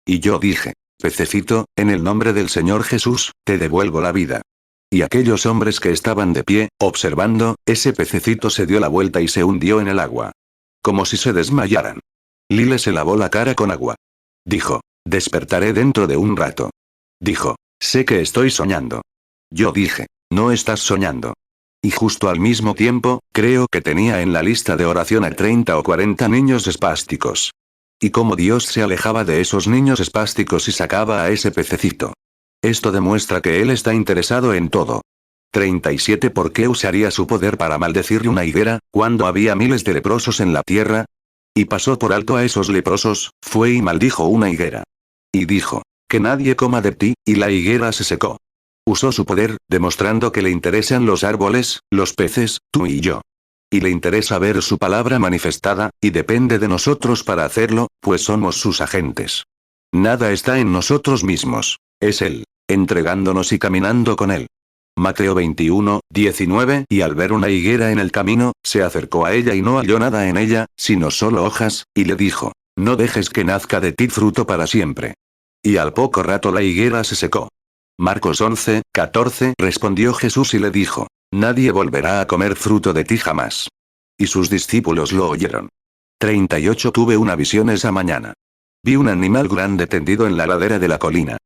Y yo dije, pececito, en el nombre del Señor Jesús, te devuelvo la vida. Y aquellos hombres que estaban de pie, observando, ese pececito se dio la vuelta y se hundió en el agua. Como si se desmayaran. Lyle se lavó la cara con agua. Dijo, despertaré dentro de un rato. Dijo, sé que estoy soñando. Yo dije, no estás soñando. Y justo al mismo tiempo, creo que tenía en la lista de oración a 30 o 40 niños espásticos. Y cómo Dios se alejaba de esos niños espásticos y sacaba a ese pececito. Esto demuestra que Él está interesado en todo. 37 ¿Por qué usaría su poder para maldecir una higuera, cuando había miles de leprosos en la tierra? Y pasó por alto a esos leprosos, fue y maldijo una higuera. Y dijo, que nadie coma de ti, y la higuera se secó. Usó su poder, demostrando que le interesan los árboles, los peces, tú y yo. Y le interesa ver su palabra manifestada, y depende de nosotros para hacerlo, pues somos sus agentes. Nada está en nosotros mismos, es Él, entregándonos y caminando con Él. Mateo 21, 19 Y al ver una higuera en el camino, se acercó a ella y no halló nada en ella, sino solo hojas, y le dijo, no dejes que nazca de ti fruto para siempre. Y al poco rato la higuera se secó. Marcos 11, 14 Respondió Jesús y le dijo, nadie volverá a comer fruto de ti jamás. Y sus discípulos lo oyeron. 38 Tuve una visión esa mañana. Vi un animal grande tendido en la ladera de la colina.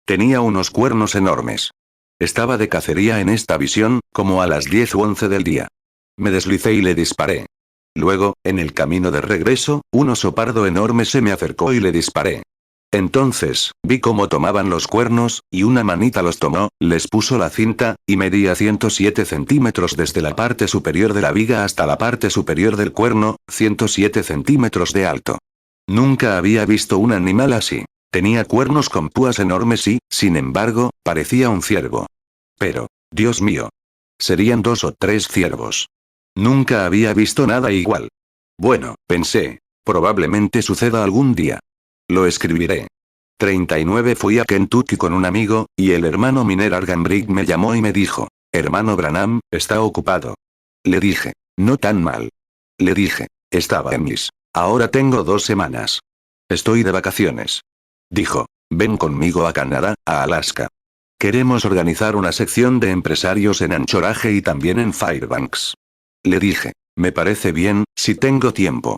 Tenía unos cuernos enormes. Estaba de cacería en esta visión, como a las 10 u 11 del día. Me deslicé y le disparé. Luego, en el camino de regreso, un oso pardo enorme se me acercó y le disparé. Entonces, vi cómo tomaban los cuernos, y una manita los tomó, les puso la cinta, y medía 107 centímetros desde la parte superior de la viga hasta la parte superior del cuerno, 107 centímetros de alto. Nunca había visto un animal así. Tenía cuernos con púas enormes y, sin embargo, parecía un ciervo. Pero, Dios mío. Serían 2 o 3 ciervos. Nunca había visto nada igual. Bueno, pensé, probablemente suceda algún día. Lo escribiré. 39 Fui a Kentucky con un amigo, y el hermano Miner Arganbrick me llamó y me dijo, hermano Branham, está ocupado. Le dije, no tan mal. Le dije, estaba en mis. Ahora tengo 2 semanas. Estoy de vacaciones. Dijo, ven conmigo a Canadá, a Alaska. Queremos organizar una sección de empresarios en Anchorage y también en Fairbanks. Le dije, me parece bien, si tengo tiempo.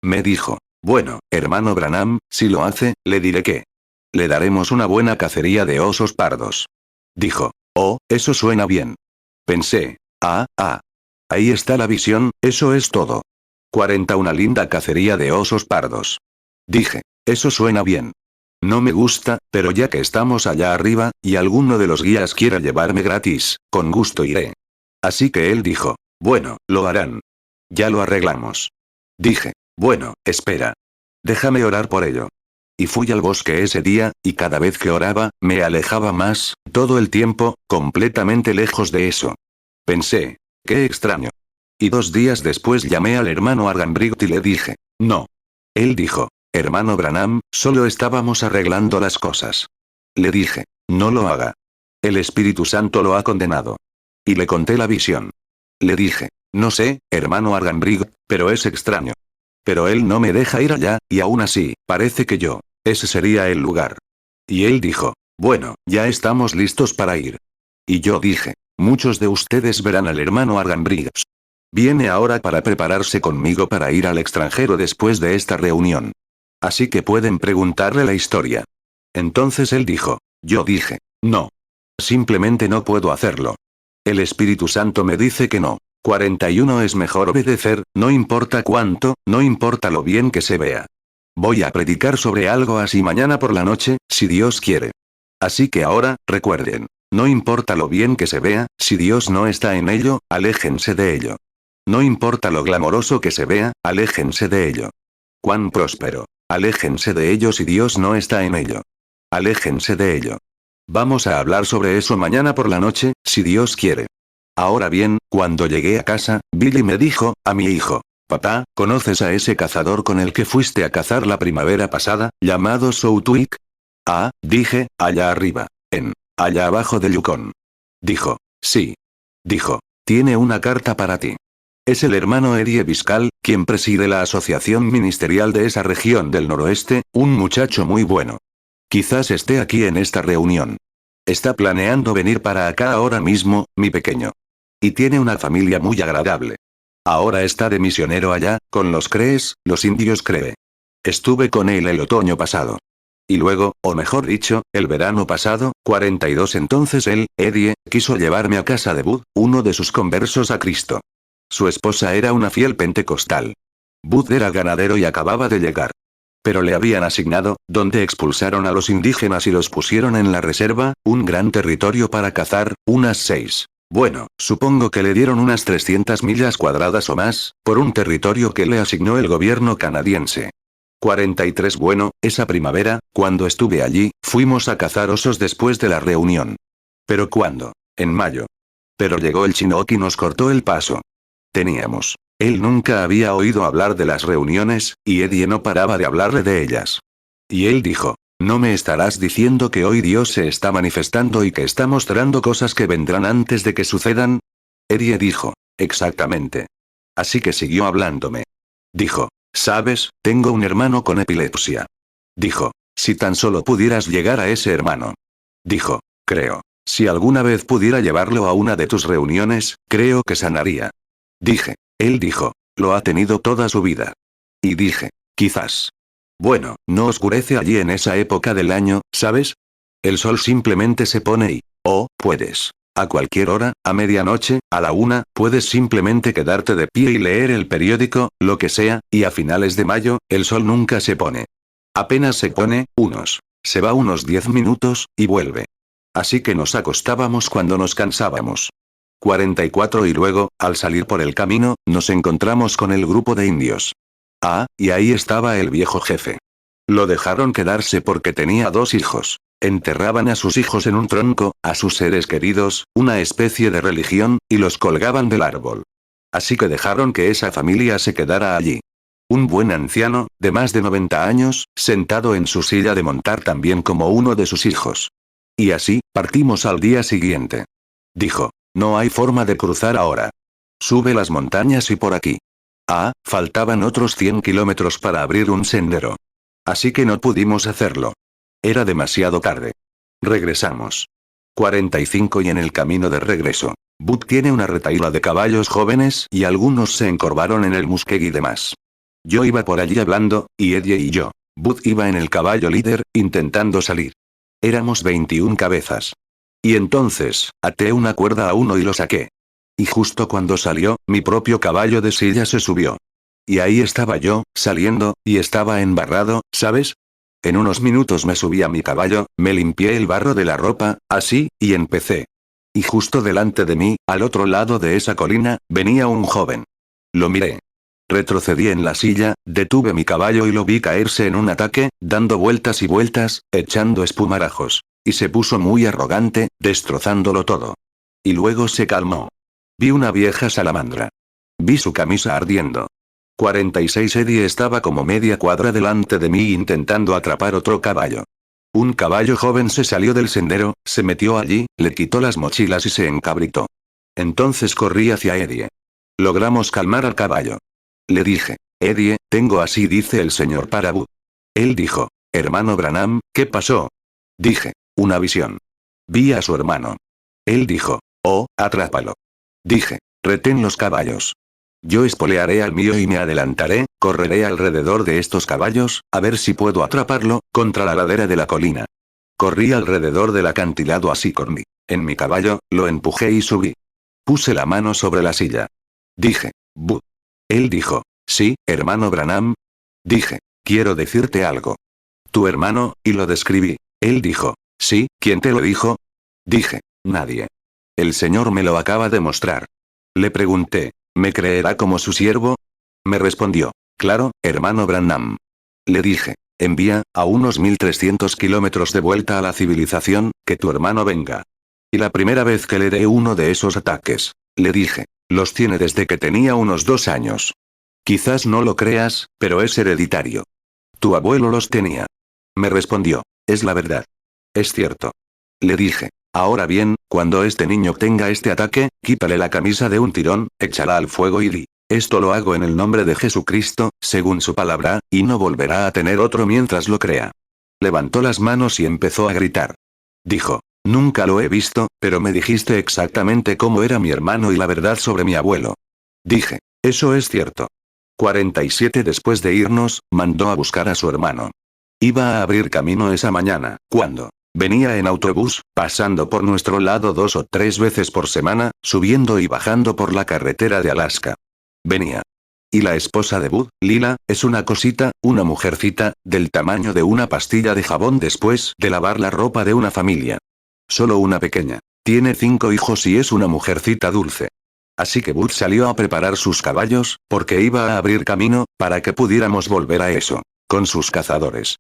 Me dijo, bueno, hermano Branham, si lo hace, le diré que le daremos una buena cacería de osos pardos. Dijo, oh, eso suena bien. Pensé, ahí está la visión, eso es todo. 40 Una linda cacería de osos pardos. Dije, eso suena bien. No me gusta, pero ya que estamos allá arriba, y alguno de los guías quiera llevarme gratis, con gusto iré. Así que él dijo, bueno, lo harán. Ya lo arreglamos. Dije, bueno, espera. Déjame orar por ello. Y fui al bosque ese día, y cada vez que oraba, me alejaba más, todo el tiempo, completamente lejos de eso. Pensé, qué extraño. Y 2 días después llamé al hermano Arganbright y le dije, no. Él dijo, hermano Branham, solo estábamos arreglando las cosas. Le dije, no lo haga. El Espíritu Santo lo ha condenado. Y le conté la visión. Le dije, no sé, hermano Arganbright, pero es extraño. Pero él no me deja ir allá, y aún así, parece que ese sería el lugar. Y él dijo, bueno, ya estamos listos para ir. Y yo dije, muchos de ustedes verán al hermano Arganbright. Viene ahora para prepararse conmigo para ir al extranjero después de esta reunión. Así que pueden preguntarle la historia. Entonces él dijo. Yo dije. No. Simplemente no puedo hacerlo. El Espíritu Santo me dice que no. 41 es mejor obedecer, no importa cuánto, no importa lo bien que se vea. Voy a predicar sobre algo así mañana por la noche, si Dios quiere. Así que ahora, recuerden. No importa lo bien que se vea, si Dios no está en ello, aléjense de ello. No importa lo glamoroso que se vea, aléjense de ello. Cuán próspero. Aléjense de ello si Dios no está en ello. Aléjense de ello. Vamos a hablar sobre eso mañana por la noche, si Dios quiere. Ahora bien, cuando llegué a casa, Billy me dijo, a mi hijo. Papá, ¿conoces a ese cazador con el que fuiste a cazar la primavera pasada, llamado Southwick? Ah, dije, allá arriba. Allá abajo de Yukon. Dijo. Sí. Dijo. Tiene una carta para ti. Es el hermano Eddie Biscal, quien preside la asociación ministerial de esa región del noroeste, un muchacho muy bueno. Quizás esté aquí en esta reunión. Está planeando venir para acá ahora mismo, mi pequeño. Y tiene una familia muy agradable. Ahora está de misionero allá, con los Crees, los indios Cree. Estuve con él el otoño pasado. Y luego, o mejor dicho, el verano pasado, 42 entonces él, Eddie, quiso llevarme a casa de Bud, uno de sus conversos a Cristo. Su esposa era una fiel pentecostal. Bud era ganadero y acababa de llegar. Pero le habían asignado, donde expulsaron a los indígenas y los pusieron en la reserva, un gran territorio para cazar, unas 6. Bueno, supongo que le dieron unas 300 millas cuadradas o más, por un territorio que le asignó el gobierno canadiense. 43 Bueno, esa primavera, cuando estuve allí, fuimos a cazar osos después de la reunión. ¿Pero cuándo? En mayo. Pero llegó el Chinook y nos cortó el paso. Teníamos. Él nunca había oído hablar de las reuniones, y Eddie no paraba de hablarle de ellas. Y él dijo, ¿no me estarás diciendo que hoy Dios se está manifestando y que está mostrando cosas que vendrán antes de que sucedan? Eddie dijo, exactamente. Así que siguió hablándome. Dijo, ¿sabes? Tengo un hermano con epilepsia. Dijo, si tan solo pudieras llegar a ese hermano. Dijo, creo. Si alguna vez pudiera llevarlo a una de tus reuniones, creo que sanaría. Dije. Él dijo, lo ha tenido toda su vida. Y dije, quizás. Bueno, no oscurece allí en esa época del año, ¿sabes? El sol simplemente se pone y, puedes. A cualquier hora, a medianoche, a la 1, puedes simplemente quedarte de pie y leer el periódico, lo que sea, y a finales de mayo, el sol nunca se pone. Apenas se pone, se va unos 10 minutos, y vuelve. Así que nos acostábamos cuando nos cansábamos. 44 Y luego, al salir por el camino, nos encontramos con el grupo de indios. Ah, y ahí estaba el viejo jefe. Lo dejaron quedarse porque tenía 2 hijos. Enterraban a sus hijos en un tronco, a sus seres queridos, una especie de religión, y los colgaban del árbol. Así que dejaron que esa familia se quedara allí. Un buen anciano, de más de 90 años, sentado en su silla de montar también como uno de sus hijos. Y así, partimos al día siguiente. Dijo. No hay forma de cruzar ahora. Sube las montañas y por aquí. Ah, faltaban otros 100 kilómetros para abrir un sendero. Así que no pudimos hacerlo. Era demasiado tarde. Regresamos. 45 Y en el camino de regreso. Bud tiene una retahíla de caballos jóvenes y algunos se encorvaron en el Muskeg y demás. Yo iba por allí hablando, y Eddie y yo. Bud iba en el caballo líder, intentando salir. Éramos 21 cabezas. Y entonces, até una cuerda a uno y lo saqué. Y justo cuando salió, mi propio caballo de silla se subió. Y ahí estaba yo, saliendo, y estaba embarrado, ¿sabes? En unos minutos me subí a mi caballo, me limpié el barro de la ropa, así, y empecé. Y justo delante de mí, al otro lado de esa colina, venía un joven. Lo miré. Retrocedí en la silla, detuve mi caballo y lo vi caerse en un ataque, dando vueltas y vueltas, echando espumarajos. Y se puso muy arrogante, destrozándolo todo. Y luego se calmó. Vi una vieja salamandra. Vi su camisa ardiendo. 46 Eddie estaba como media cuadra delante de mí intentando atrapar otro caballo. Un caballo joven se salió del sendero, se metió allí, le quitó las mochilas y se encabritó. Entonces corrí hacia Eddie. Logramos calmar al caballo. Le dije, Eddie, tengo así dice el señor para Bud. Él dijo, hermano Branham, ¿qué pasó? Dije, una visión. Vi a su hermano. Él dijo, atrápalo. Dije, retén los caballos. Yo espolearé al mío y me adelantaré, correré alrededor de estos caballos, a ver si puedo atraparlo, contra la ladera de la colina. Corrí alrededor del acantilado así corrí. En mi caballo, lo empujé y subí. Puse la mano sobre la silla. Dije, «Bu». Él dijo, «Sí, hermano Branham». Dije, «Quiero decirte algo». «¿Tu hermano?», y lo describí. Él dijo, «Sí, ¿quién te lo dijo?». Dije, «Nadie. El Señor me lo acaba de mostrar». Le pregunté, «¿Me creerá como su siervo?». Me respondió, «Claro, hermano Branham». Le dije, «Envía, a unos 1300 kilómetros de vuelta a la civilización, que tu hermano venga». Y la primera vez que le dé uno de esos ataques, le dije, «Los tiene desde que tenía unos 2 años. Quizás no lo creas, pero es hereditario. Tu abuelo los tenía». Me respondió, «Es la verdad. Es cierto». Le dije, «Ahora bien, cuando este niño tenga este ataque, quítale la camisa de un tirón, échala al fuego y di, esto lo hago en el nombre de Jesucristo, según su palabra, y no volverá a tener otro mientras lo crea». Levantó las manos y empezó a gritar. Dijo, «Nunca lo he visto, pero me dijiste exactamente cómo era mi hermano y la verdad sobre mi abuelo». Dije, «Eso es cierto». 47 después de irnos, mandó a buscar a su hermano. Iba a abrir camino esa mañana, cuando venía en autobús, pasando por nuestro lado 2 o 3 veces por semana, subiendo y bajando por la carretera de Alaska. Venía. Y la esposa de Bud, Lila, es una cosita, una mujercita, del tamaño de una pastilla de jabón después de lavar la ropa de una familia. Solo una pequeña. Tiene 5 hijos y es una mujercita dulce. Así que Bud salió a preparar sus caballos, porque iba a abrir camino, para que pudiéramos volver a eso, con sus cazadores.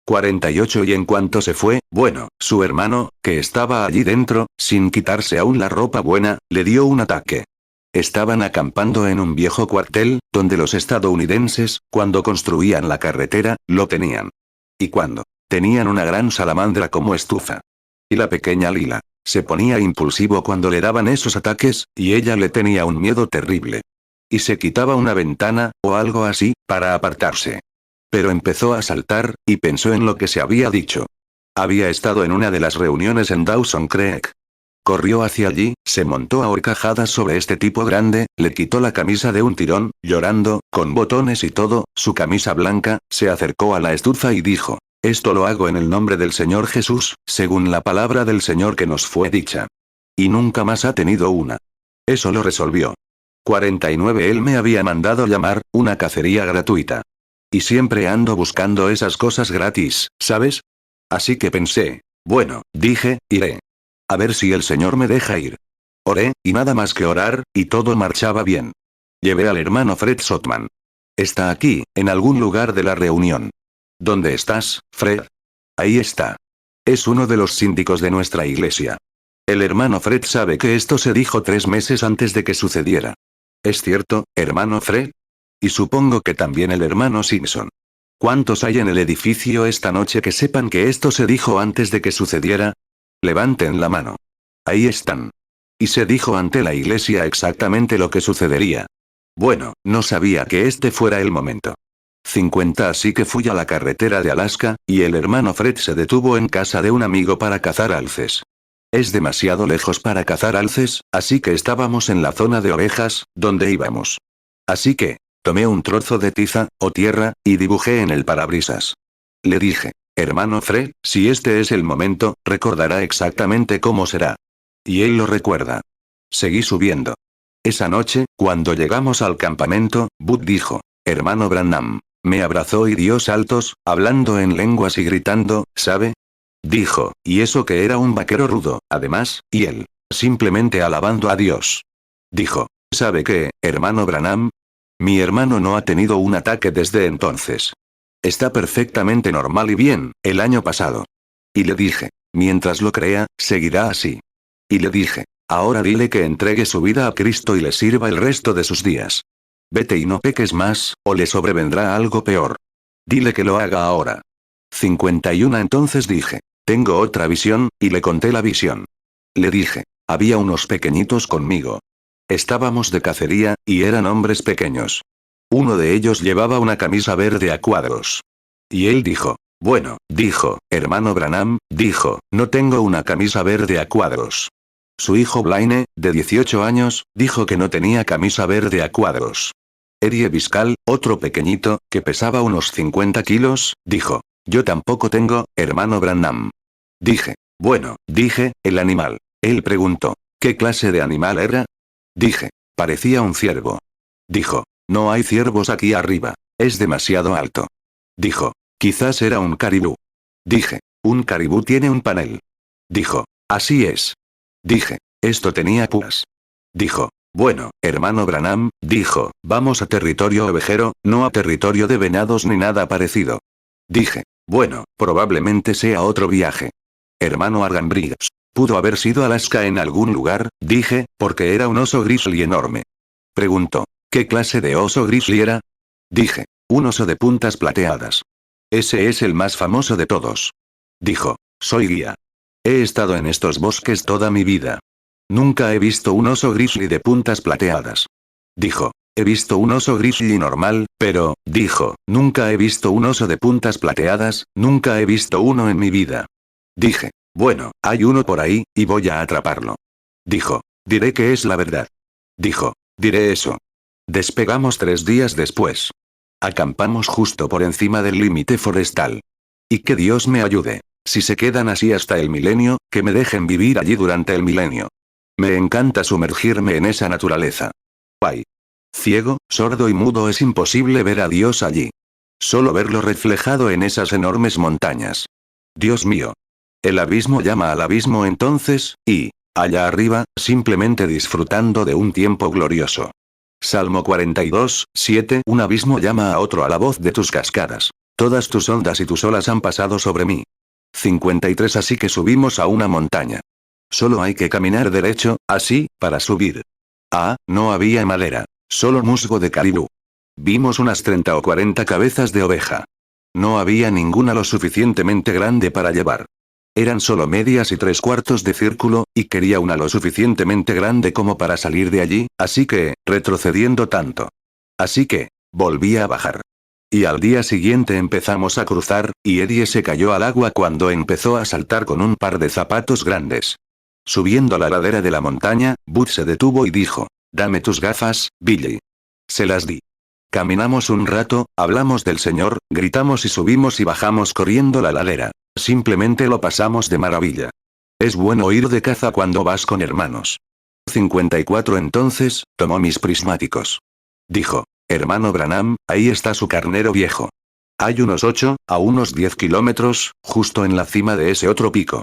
48 y en cuanto se fue, bueno, su hermano, que estaba allí dentro, sin quitarse aún la ropa buena, le dio un ataque. Estaban acampando en un viejo cuartel, donde los estadounidenses, cuando construían la carretera, lo tenían. Y cuando tenían una gran salamandra como estufa. Y la pequeña Lila se ponía impulsivo cuando le daban esos ataques, y ella le tenía un miedo terrible. Y se quitaba una ventana, o algo así, para apartarse. Pero empezó a saltar, y pensó en lo que se había dicho. Había estado en una de las reuniones en Dawson Creek. Corrió hacia allí, se montó a horcajadas sobre este tipo grande, le quitó la camisa de un tirón, llorando, con botones y todo, su camisa blanca, se acercó a la estufa y dijo, «Esto lo hago en el nombre del Señor Jesús, según la palabra del Señor que nos fue dicha». Y nunca más ha tenido una. Eso lo resolvió. 49 Él me había mandado llamar, una cacería gratuita. Y siempre ando buscando esas cosas gratis, ¿sabes? Así que pensé, bueno, dije, iré. A ver si el Señor me deja ir. Oré, y nada más que orar, y todo marchaba bien. Llevé al hermano Fred Sotman. Está aquí, en algún lugar de la reunión. ¿Dónde estás, Fred? Ahí está. Es uno de los síndicos de nuestra iglesia. El hermano Fred sabe que esto se dijo 3 meses antes de que sucediera. ¿Es cierto, hermano Fred? Y supongo que también el hermano Simpson. ¿Cuántos hay en el edificio esta noche que sepan que esto se dijo antes de que sucediera? Levanten la mano. Ahí están. Y se dijo ante la iglesia exactamente lo que sucedería. Bueno, no sabía que este fuera el momento. 50 Así que fui a la carretera de Alaska, y el hermano Fred se detuvo en casa de un amigo para cazar alces. Es demasiado lejos para cazar alces, así que estábamos en la zona de ovejas, donde íbamos. Así que tomé un trozo de tiza, o tierra, y dibujé en el parabrisas. Le dije, hermano Fred, si este es el momento, recordará exactamente cómo será. Y él lo recuerda. Seguí subiendo. Esa noche, cuando llegamos al campamento, Bud dijo, hermano Branham. Me abrazó y dio saltos, hablando en lenguas y gritando, ¿sabe? Dijo, y eso que era un vaquero rudo, además, y él, simplemente alabando a Dios. Dijo, ¿sabe qué, hermano Branham? Mi hermano no ha tenido un ataque desde entonces. Está perfectamente normal y bien, el año pasado. Y le dije, mientras lo crea, seguirá así. Y le dije, ahora dile que entregue su vida a Cristo y le sirva el resto de sus días. Vete y no peques más, o le sobrevendrá algo peor. Dile que lo haga ahora. 51 Entonces dije, tengo otra visión, y le conté la visión. Le dije, había unos pequeñitos conmigo. Estábamos de cacería, y eran hombres pequeños. Uno de ellos llevaba una camisa verde a cuadros. Y él dijo, bueno, dijo, hermano Branham, dijo, no tengo una camisa verde a cuadros. Su hijo Blaine, de 18 años, dijo que no tenía camisa verde a cuadros. Eddie Biscal, otro pequeñito, que pesaba unos 50 kilos, dijo. Yo tampoco tengo, hermano Branham. Dije. Bueno, dije, el animal. Él preguntó. ¿Qué clase de animal era? Dije. Parecía un ciervo. Dijo. No hay ciervos aquí arriba. Es demasiado alto. Dijo. Quizás era un caribú. Dije. Un caribú tiene un panel. Dijo. Así es. Dije. Esto tenía púas. Dijo. Bueno, hermano Branham, dijo, vamos a territorio ovejero, no a territorio de venados ni nada parecido. Dije. Bueno, probablemente sea otro viaje. Hermano Argan Briggs. Pudo haber sido Alaska en algún lugar, dije, porque era un oso grizzly enorme. Preguntó. ¿Qué clase de oso grizzly era? Dije. Un oso de puntas plateadas. Ese es el más famoso de todos. Dijo. Soy guía. He estado en estos bosques toda mi vida. Nunca he visto un oso grizzly de puntas plateadas. Dijo. He visto un oso grizzly normal, pero, dijo, nunca he visto un oso de puntas plateadas, nunca he visto uno en mi vida. Dije. Bueno, hay uno por ahí, y voy a atraparlo. Dijo. Diré que es la verdad. Dijo. Diré eso. Despegamos 3 días después. Acampamos justo por encima del límite forestal. Y que Dios me ayude. Si se quedan así hasta el milenio, que me dejen vivir allí durante el milenio. Me encanta sumergirme en esa naturaleza. Ay. Ciego, sordo y mudo es imposible ver a Dios allí. Solo verlo reflejado en esas enormes montañas. Dios mío. El abismo llama al abismo entonces, y, allá arriba, simplemente disfrutando de un tiempo glorioso. Salmo 42, 7. Un abismo llama a otro a la voz de tus cascadas. Todas tus ondas y tus olas han pasado sobre mí. 53. Así que subimos a una montaña. Solo hay que caminar derecho, así, para subir. Ah, no había madera. Solo musgo de caribú. Vimos unas 30 o 40 cabezas de oveja. No había ninguna lo suficientemente grande para llevar. Eran solo medias y 3/4 de círculo, y quería una lo suficientemente grande como para salir de allí, así que, retrocediendo tanto. Así que, volví a bajar. Y al día siguiente empezamos a cruzar, y Eddie se cayó al agua cuando empezó a saltar con un par de zapatos grandes. Subiendo la ladera de la montaña, Bud se detuvo y dijo, dame tus gafas, Billy. Se las di. Caminamos un rato, hablamos del Señor, gritamos y subimos y bajamos corriendo la ladera. Simplemente lo pasamos de maravilla. Es bueno ir de caza cuando vas con hermanos. 54. Entonces, tomó mis prismáticos. Dijo, hermano Branham, ahí está su carnero viejo. Hay unos 8, a unos 10 kilómetros, justo en la cima de ese otro pico.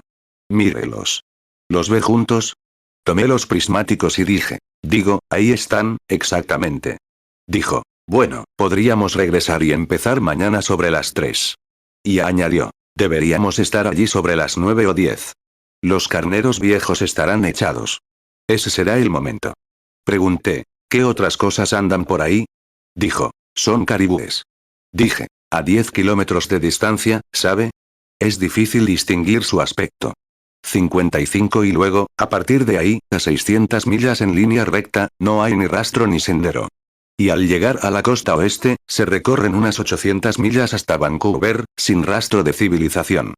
Mírelos. ¿Los ve juntos? Tomé los prismáticos y dije, ahí están, exactamente. Dijo, bueno, podríamos regresar y empezar mañana sobre las 3. Y añadió, deberíamos estar allí sobre las 9 o 10. Los carneros viejos estarán echados. Ese será el momento. Pregunté, ¿qué otras cosas andan por ahí? Dijo, son caribúes. Dije, a 10 kilómetros de distancia, ¿sabe? Es difícil distinguir su aspecto. 55. Y luego, a partir de ahí, a 600 millas en línea recta, no hay ni rastro ni sendero. Y al llegar a la costa oeste, se recorren unas 800 millas hasta Vancouver, sin rastro de civilización.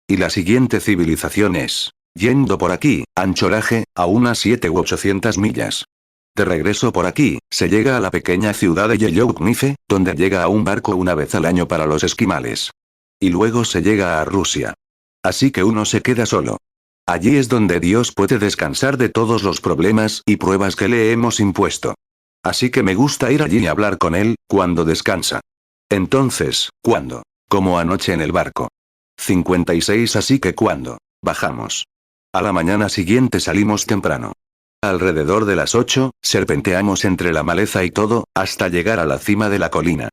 Y la siguiente civilización es, yendo por aquí, anchoraje, a unas 7 u 800 millas. De regreso por aquí, se llega a la pequeña ciudad de Yellowknife, donde llega a un barco una vez al año para los esquimales. Y luego se llega a Rusia. Así que uno se queda solo. Allí es donde Dios puede descansar de todos los problemas y pruebas que le hemos impuesto. Así que me gusta ir allí y hablar con él, cuando descansa. Entonces, ¿cuándo? Como anoche en el barco. 56. Así que cuando bajamos. A la mañana siguiente salimos temprano. Alrededor de las 8, serpenteamos entre la maleza y todo, hasta llegar a la cima de la colina.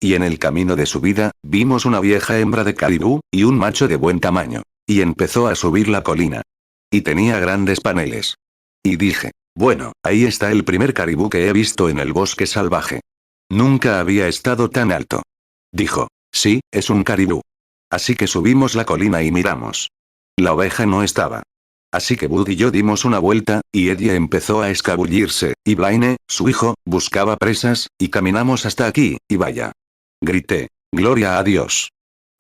Y en el camino de subida, vimos una vieja hembra de caribú, y un macho de buen tamaño. Y empezó a subir la colina. Y tenía grandes paneles. Y dije, bueno, ahí está el primer caribú que he visto en el bosque salvaje. Nunca había estado tan alto. Dijo, sí, es un caribú. Así que subimos la colina y miramos. La oveja no estaba. Así que Bud y yo dimos una vuelta, y Eddie empezó a escabullirse, y Blaine, su hijo, buscaba presas, y caminamos hasta aquí, y vaya. Grité, gloria a Dios.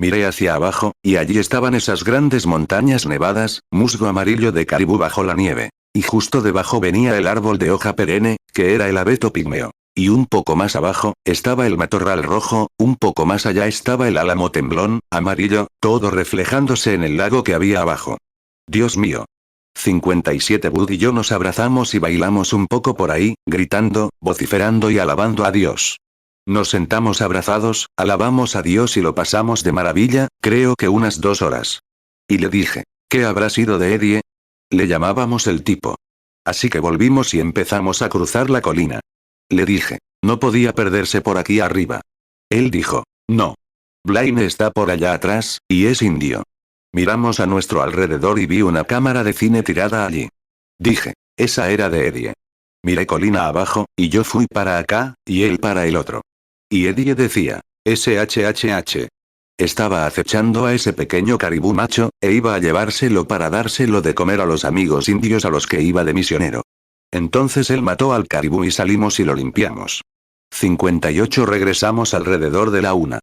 Miré hacia abajo, y allí estaban esas grandes montañas nevadas, musgo amarillo de caribú bajo la nieve. y justo debajo venía el árbol de hoja perenne, que era el abeto pigmeo. Y un poco más abajo, estaba el matorral rojo, un poco más allá estaba el álamo temblón, amarillo, todo reflejándose en el lago que había abajo. Dios mío. 57 Bud y yo nos abrazamos y bailamos un poco por ahí, gritando, vociferando y alabando a Dios. Nos sentamos abrazados, alabamos a Dios y lo pasamos de maravilla, creo que unas 2 horas. Y le dije, ¿qué habrá sido de Eddie? Le llamábamos el tipo. Así que volvimos y empezamos a cruzar la colina. Le dije, no podía perderse por aquí arriba. Él dijo, no. Blaine está por allá atrás, y es indio. Miramos a nuestro alrededor y vi una cámara de cine tirada allí. Dije, esa era de Eddie. Miré colina abajo, y yo fui para acá, y él para el otro. Y Eddie decía, SHHH. Estaba acechando a ese pequeño caribú macho, e iba a llevárselo para dárselo de comer a los amigos indios a los que iba de misionero. Entonces él mató al caribú y salimos y lo limpiamos. 58 Regresamos alrededor de la 1.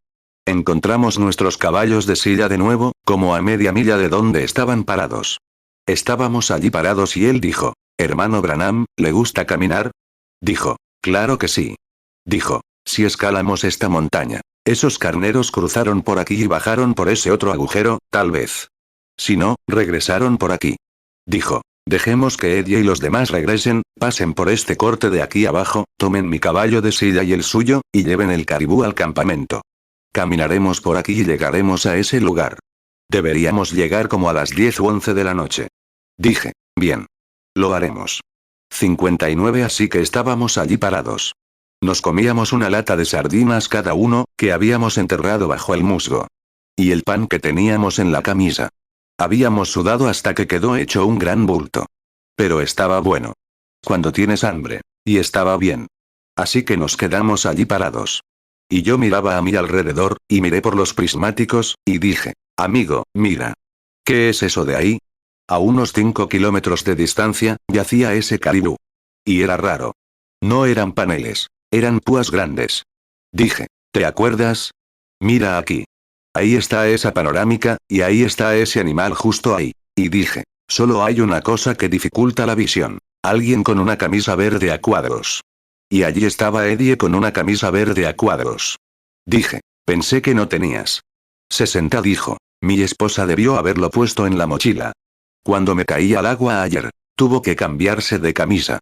Encontramos nuestros caballos de silla de nuevo, como a media milla de donde estaban parados. Estábamos allí parados y él dijo, hermano Branham, ¿le gusta caminar? Dijo, claro que sí. Dijo, si escalamos esta montaña, esos carneros cruzaron por aquí y bajaron por ese otro agujero, tal vez. Si no, regresaron por aquí. Dijo, dejemos que Eddie y los demás regresen, pasen por este corte de aquí abajo, tomen mi caballo de silla y el suyo, y lleven el caribú al campamento. Caminaremos por aquí y llegaremos a ese lugar. Deberíamos llegar como a las 10 u 11 de la noche. Dije, bien. Lo haremos. 59 Así que estábamos allí parados. Nos comíamos una lata de sardinas cada uno, que habíamos enterrado bajo el musgo. Y el pan que teníamos en la camisa. Habíamos sudado hasta que quedó hecho un gran bulto. Pero estaba bueno. Cuando tienes hambre. Y estaba bien. Así que nos quedamos allí parados. Y yo miraba a mi alrededor, y miré por los prismáticos, y dije, amigo, mira. ¿Qué es eso de ahí? A unos 5 kilómetros de distancia, yacía ese caribú. Y era raro. No eran paneles. Eran púas grandes. Dije, ¿te acuerdas? Mira aquí. Ahí está esa panorámica, y ahí está ese animal justo ahí. Y dije, solo hay una cosa que dificulta la visión. Alguien con una camisa verde a cuadros. Y allí estaba Eddie con una camisa verde a cuadros. Dije, pensé que no tenías. 60 Dijo, mi esposa debió haberlo puesto en la mochila. Cuando me caí al agua ayer, tuvo que cambiarse de camisa.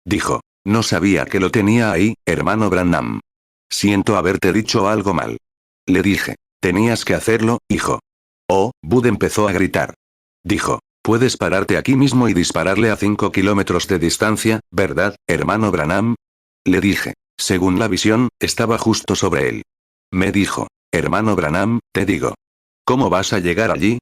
Dijo, no sabía que lo tenía ahí, hermano Branham. Siento haberte dicho algo mal. Le dije, tenías que hacerlo, hijo. Oh, Bud empezó a gritar. Dijo, puedes pararte aquí mismo y dispararle a 5 kilómetros de distancia, ¿verdad, hermano Branham? Le dije, según la visión, estaba justo sobre él. Me dijo, hermano Branham, te digo. ¿Cómo vas a llegar allí?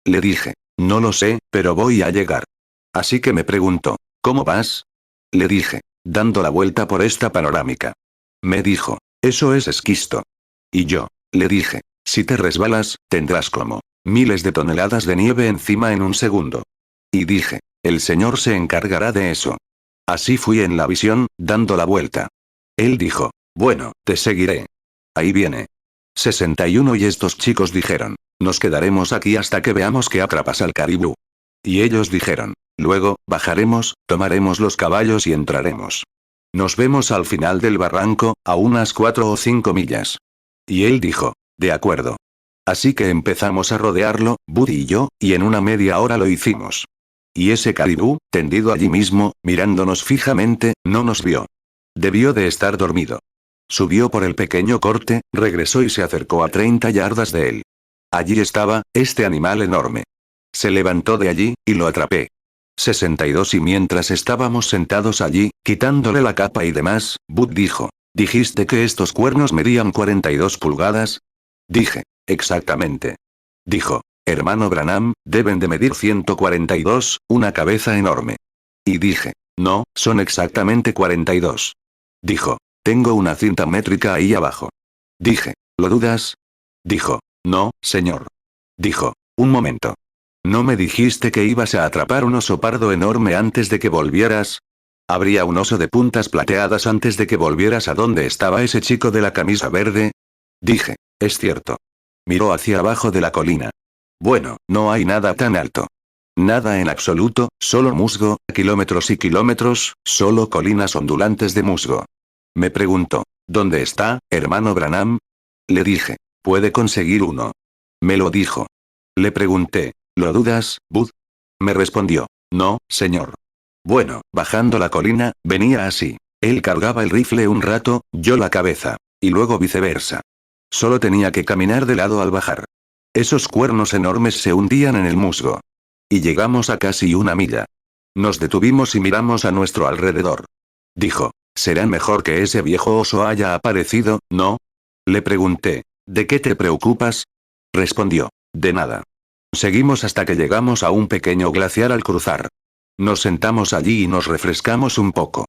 Le dije, no lo sé, pero voy a llegar. Así que me preguntó, ¿cómo vas? Le dije, dando la vuelta por esta panorámica. Me dijo, eso es esquisto. Y yo, le dije, si te resbalas, tendrás como miles de toneladas de nieve encima en un segundo. Y dije, el Señor se encargará de eso. Así fui en la visión, dando la vuelta. Él dijo, bueno, te seguiré. Ahí viene. 61 Y estos chicos dijeron, nos quedaremos aquí hasta que veamos que atrapas al caribú. Y ellos dijeron, luego, bajaremos, tomaremos los caballos y entraremos. Nos vemos al final del barranco, a unas 4 o 5 millas. Y él dijo, de acuerdo. Así que empezamos a rodearlo, Buddy y yo, y en una media hora lo hicimos. Y ese caribú, tendido allí mismo, mirándonos fijamente, no nos vio. Debió de estar dormido. Subió por el pequeño corte, regresó y se acercó a 30 yardas de él. Allí estaba, este animal enorme. Se levantó de allí, y lo atrapé. 62 Y mientras estábamos sentados allí, quitándole la capa y demás, Bud dijo, ¿dijiste que estos cuernos medían 42 pulgadas? Dije, exactamente. Dijo, hermano Branham, deben de medir 142, una cabeza enorme. Y dije, no, son exactamente 42. Dijo, tengo una cinta métrica ahí abajo. Dije, ¿lo dudas? Dijo, no, señor. Dijo, un momento. ¿No me dijiste que ibas a atrapar un oso pardo enorme antes de que volvieras? ¿Habría un oso de puntas plateadas antes de que volvieras a donde estaba ese chico de la camisa verde? Dije, es cierto. Miró hacia abajo de la colina. Bueno, no hay nada tan alto. Nada en absoluto, solo musgo, kilómetros y kilómetros, solo colinas ondulantes de musgo. Me preguntó, ¿dónde está, hermano Branham? Le dije, puede conseguir uno. Me lo dijo. Le pregunté, ¿lo dudas, Bud? Me respondió, no, señor. Bueno, bajando la colina, venía así. Él cargaba el rifle un rato, yo la cabeza. Y luego viceversa. Solo tenía que caminar de lado al bajar. Esos cuernos enormes se hundían en el musgo. Y llegamos a casi 1 milla. Nos detuvimos y miramos a nuestro alrededor. Dijo, será mejor que ese viejo oso haya aparecido, ¿no? Le pregunté, ¿de qué te preocupas? Respondió, de nada. Seguimos hasta que llegamos a un pequeño glaciar al cruzar. Nos sentamos allí y nos refrescamos un poco.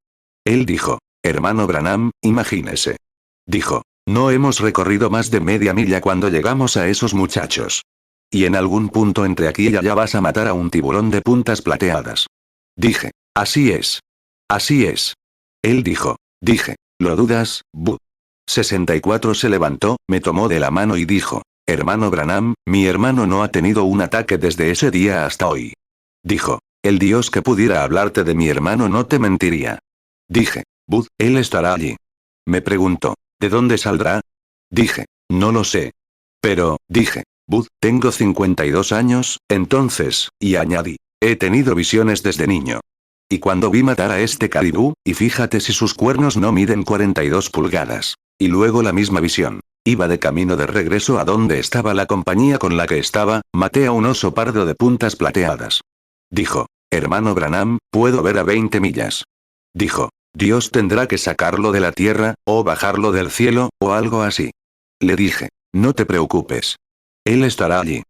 Él dijo, hermano Branham, imagínese. Dijo, no hemos recorrido más de media milla cuando llegamos a esos muchachos. Y en algún punto entre aquí y allá vas a matar a un tiburón de puntas plateadas. Dije, así es. Así es. Él dijo, dije, ¿lo dudas, Bud? 64 se levantó, me tomó de la mano y dijo, hermano Branham, mi hermano no ha tenido un ataque desde ese día hasta hoy. Dijo, el Dios que pudiera hablarte de mi hermano no te mentiría. Dije, Bud, él estará allí. Me preguntó, ¿de dónde saldrá? Dije, no lo sé. Pero, dije, Bud, tengo 52 años, entonces, y añadí, he tenido visiones desde niño. Y cuando vi matar a este caribú, y fíjate si sus cuernos no miden 42 pulgadas. Y luego la misma visión. Iba de camino de regreso a donde estaba la compañía con la que estaba, maté a un oso pardo de puntas plateadas. Dijo, hermano Branham, puedo ver a 20 millas. Dijo, Dios tendrá que sacarlo de la tierra, o bajarlo del cielo, o algo así. Le dije, no te preocupes. Él estará allí.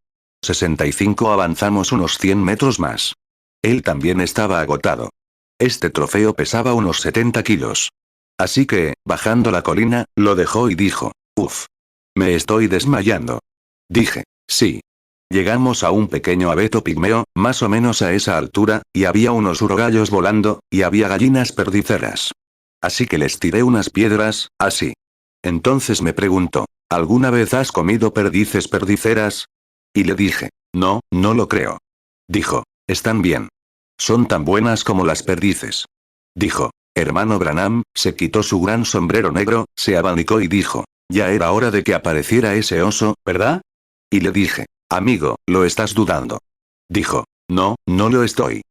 65 avanzamos unos 100 metros más. Él también estaba agotado. Este trofeo pesaba unos 70 kilos. Así que, bajando la colina, lo dejó y dijo, uff. Me estoy desmayando. Dije, sí. Llegamos a un pequeño abeto pigmeo, más o menos a esa altura, y había unos urogallos volando, y había gallinas perdiceras. Así que les tiré unas piedras, así. Entonces me preguntó, ¿alguna vez has comido perdices perdiceras? Y le dije, no, no lo creo. Dijo, están bien. Son tan buenas como las perdices. Dijo, hermano Branham, se quitó su gran sombrero negro, se abanicó y dijo, ya era hora de que apareciera ese oso, ¿verdad? Y le dije, amigo, ¿lo estás dudando? Dijo, no, no lo estoy.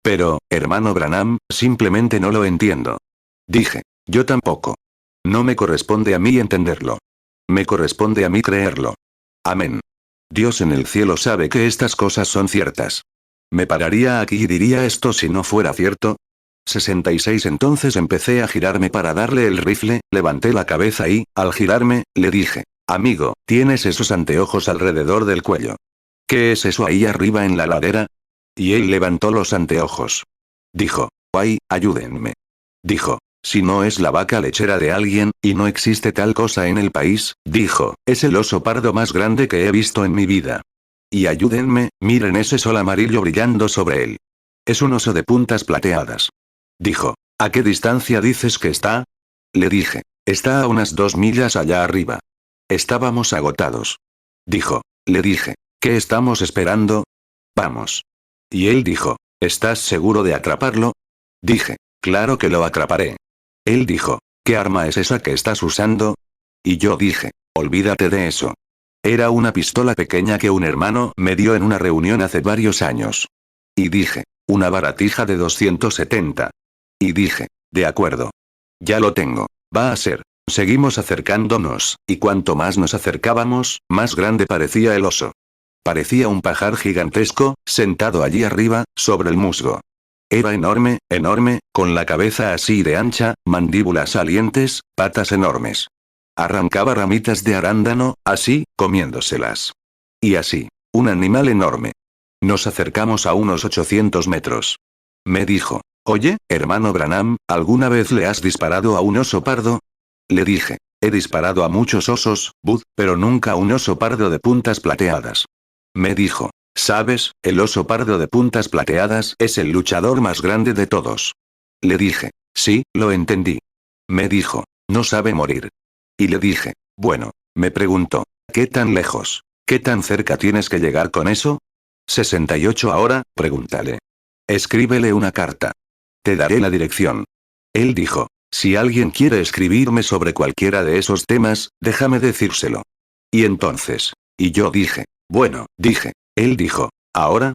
Pero, hermano Branham, simplemente no lo entiendo. Dije, yo tampoco. No me corresponde a mí entenderlo. Me corresponde a mí creerlo. Amén. Dios en el cielo sabe que estas cosas son ciertas. ¿Me pararía aquí y diría esto si no fuera cierto? 66 Entonces empecé a girarme para darle el rifle, levanté la cabeza y, al girarme, le dije, amigo, tienes esos anteojos alrededor del cuello. ¿Qué es eso ahí arriba en la ladera? Y él levantó los anteojos. Dijo, ay, ayúdenme. Dijo, si no es la vaca lechera de alguien, y no existe tal cosa en el país, dijo, es el oso pardo más grande que he visto en mi vida. Y ayúdenme, miren ese sol amarillo brillando sobre él. Es un oso de puntas plateadas. Dijo, ¿a qué distancia dices que está? Le dije, está a unas 2 millas allá arriba. Estábamos agotados. Dijo, le dije, ¿qué estamos esperando? Vamos. Y él dijo, ¿estás seguro de atraparlo? Dije, claro que lo atraparé. Él dijo, ¿qué arma es esa que estás usando? Y yo dije, olvídate de eso. Era una pistola pequeña que un hermano me dio en una reunión hace varios años. Y dije, una baratija de 270. Y dije, de acuerdo. Ya lo tengo. Va a ser. Seguimos acercándonos, y cuanto más nos acercábamos, más grande parecía el oso. Parecía un pajar gigantesco, sentado allí arriba, sobre el musgo. Era enorme, enorme, con la cabeza así de ancha, mandíbulas salientes, patas enormes. Arrancaba ramitas de arándano, así, comiéndoselas. Y así. Un animal enorme. Nos acercamos a unos 800 metros. Me dijo, oye, hermano Branham, ¿alguna vez le has disparado a un oso pardo? Le dije, he disparado a muchos osos, Bud, pero nunca a un oso pardo de puntas plateadas. Me dijo, ¿sabes? El oso pardo de puntas plateadas es el luchador más grande de todos. Le dije, sí, lo entendí. Me dijo, no sabe morir. Y le dije, bueno, me preguntó, ¿qué tan lejos, qué tan cerca tienes que llegar con eso? 68 ahora, pregúntale. Escríbele una carta. Te daré la dirección. Él dijo. Si alguien quiere escribirme sobre cualquiera de esos temas, déjame decírselo. Y entonces. Y yo dije. Bueno, dije. Él dijo. ¿Ahora?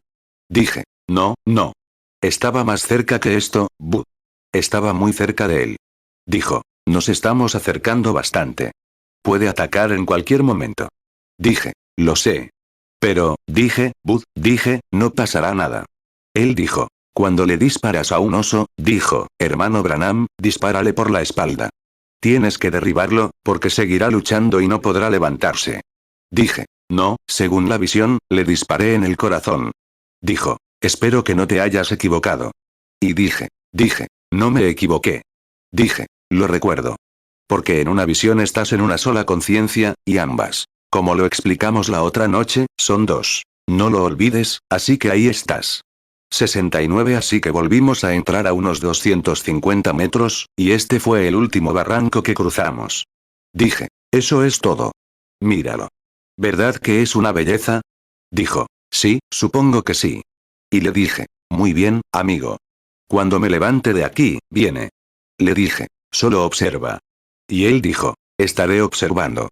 Dije. No, no. Estaba más cerca que esto, bu. Estaba muy cerca de él. Dijo. Nos estamos acercando bastante. Puede atacar en cualquier momento. Dije. Lo sé. Pero, dije, Bud, dije, no pasará nada. Él dijo. Cuando le disparas a un oso, dijo, hermano Branham, dispárale por la espalda. Tienes que derribarlo, porque seguirá luchando y no podrá levantarse. Dije. No, según la visión, le disparé en el corazón. Dijo. Espero que no te hayas equivocado. Y dije. No me equivoqué. Dije. Lo recuerdo. Porque en una visión estás en una sola conciencia, y ambas, como lo explicamos la otra noche, son dos. No lo olvides, así que ahí estás. 69 Así que volvimos a entrar a unos 250 metros, y este fue el último barranco que cruzamos. Dije. Eso es todo. Míralo. ¿Verdad que es una belleza? Dijo. Sí, supongo que sí. Y le dije. Muy bien, amigo. Cuando me levante de aquí, viene. Le dije. Solo observa. Y él dijo. Estaré observando.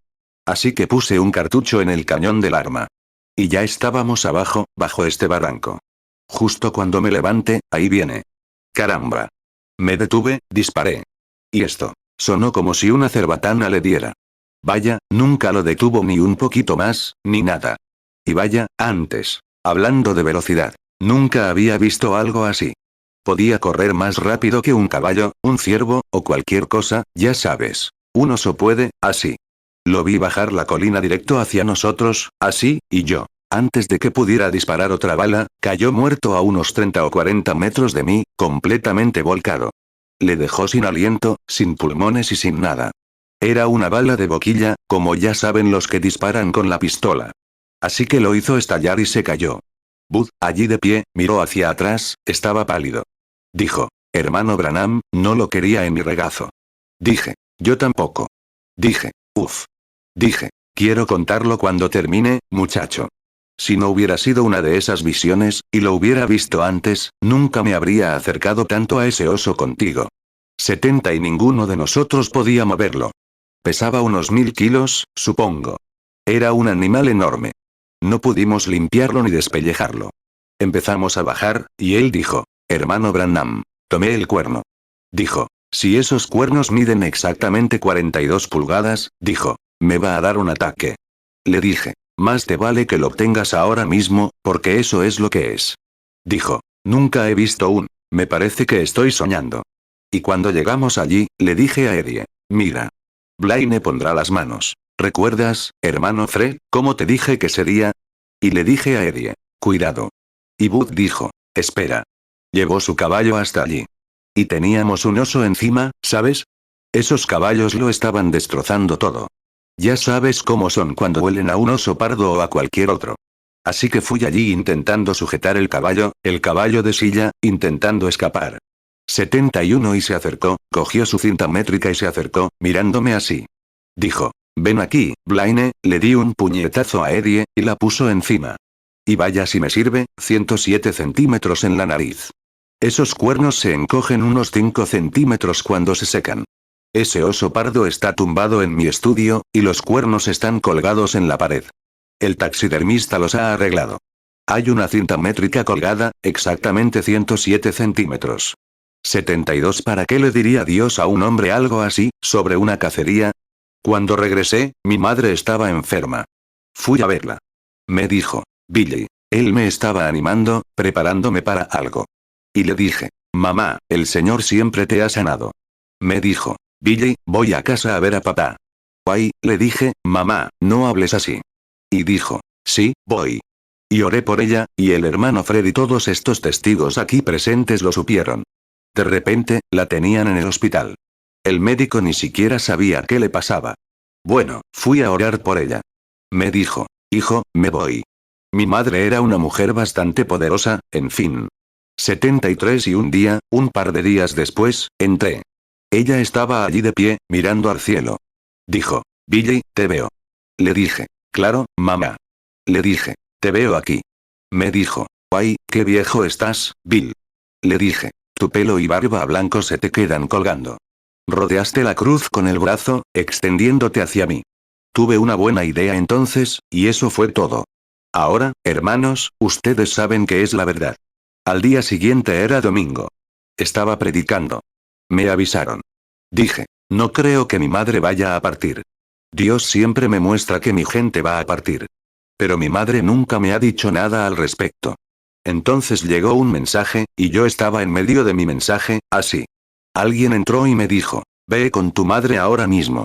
Así que puse un cartucho en el cañón del arma. Y ya estábamos abajo, bajo este barranco. Justo cuando me levante, ahí viene. Caramba. Me detuve, disparé. Y esto. Sonó como si una cerbatana le diera. Vaya, nunca lo detuvo ni un poquito más, ni nada. Y vaya, antes. Hablando de velocidad. Nunca había visto algo así. Podía correr más rápido que un caballo, un ciervo, o cualquier cosa, ya sabes. Un oso puede, así. Lo vi bajar la colina directo hacia nosotros, así, y yo. Antes de que pudiera disparar otra bala, cayó muerto a unos 30 o 40 metros de mí, completamente volcado. Le dejó sin aliento, sin pulmones y sin nada. Era una bala de boquilla, como ya saben los que disparan con la pistola. Así que lo hizo estallar y se cayó. Bud, allí de pie, miró hacia atrás, estaba pálido. Dijo. Hermano Branham, no lo quería en mi regazo. Dije. Yo tampoco. Dije. Uf. Dije. Quiero contarlo cuando termine, muchacho. Si no hubiera sido una de esas visiones, y lo hubiera visto antes, nunca me habría acercado tanto a ese oso contigo. 70 y ninguno de nosotros podía moverlo. Pesaba unos 1000 kilos, supongo. Era un animal enorme. No pudimos limpiarlo ni despellejarlo. Empezamos a bajar, y él dijo, hermano Branham, tomé el cuerno. Dijo, si esos cuernos miden exactamente 42 pulgadas, dijo, me va a dar un ataque. Le dije, más te vale que lo obtengas ahora mismo, porque eso es lo que es. Dijo, nunca he visto un, me parece que estoy soñando. Y cuando llegamos allí, le dije a Eddie, mira. Blaine pondrá las manos. ¿Recuerdas, hermano Fred, cómo te dije que sería? Y le dije a Eddie, cuidado. Y Bud dijo, espera. Llevó su caballo hasta allí. Y teníamos un oso encima, ¿sabes? Esos caballos lo estaban destrozando todo. Ya sabes cómo son cuando huelen a un oso pardo o a cualquier otro. Así que fui allí intentando sujetar el caballo de silla, intentando escapar. 71 y se acercó, cogió su cinta métrica y se acercó, mirándome así. Dijo, ven aquí, Blaine, le di un puñetazo a Eddie, y la puso encima. Y vaya si me sirve, 107 centímetros en la nariz. Esos cuernos se encogen unos 5 centímetros cuando se secan. Ese oso pardo está tumbado en mi estudio, y los cuernos están colgados en la pared. El taxidermista los ha arreglado. Hay una cinta métrica colgada, exactamente 107 centímetros. 72 ¿Para qué le diría Dios a un hombre algo así, sobre una cacería? Cuando regresé, mi madre estaba enferma. Fui a verla. Me dijo, Billy. Él me estaba animando, preparándome para algo. Y le dije, mamá, el Señor siempre te ha sanado. Me dijo, Billy, voy a casa a ver a papá. Ay, le dije, mamá, no hables así. Y dijo, sí, voy. Y oré por ella, y el hermano Fred y todos estos testigos aquí presentes lo supieron. De repente, la tenían en el hospital. El médico ni siquiera sabía qué le pasaba. Bueno, fui a orar por ella. Me dijo, hijo, me voy. Mi madre era una mujer bastante poderosa, en fin. 73 y un día, un par de días después, entré. Ella estaba allí de pie, mirando al cielo. Dijo, Billy, te veo. Le dije, claro, mamá. Le dije, te veo aquí. Me dijo. ¡Ay, qué viejo estás, Bill! Le dije. Tu pelo y barba blanco se te quedan colgando. Rodeaste la cruz con el brazo, extendiéndote hacia mí. Tuve una buena idea entonces, y eso fue todo. Ahora, hermanos, ustedes saben que es la verdad. Al día siguiente era domingo. Estaba predicando. Me avisaron. Dije, no creo que mi madre vaya a partir. Dios siempre me muestra que mi gente va a partir. Pero mi madre nunca me ha dicho nada al respecto. Entonces llegó un mensaje, y yo estaba en medio de mi mensaje, así. Alguien entró y me dijo, ve con tu madre ahora mismo.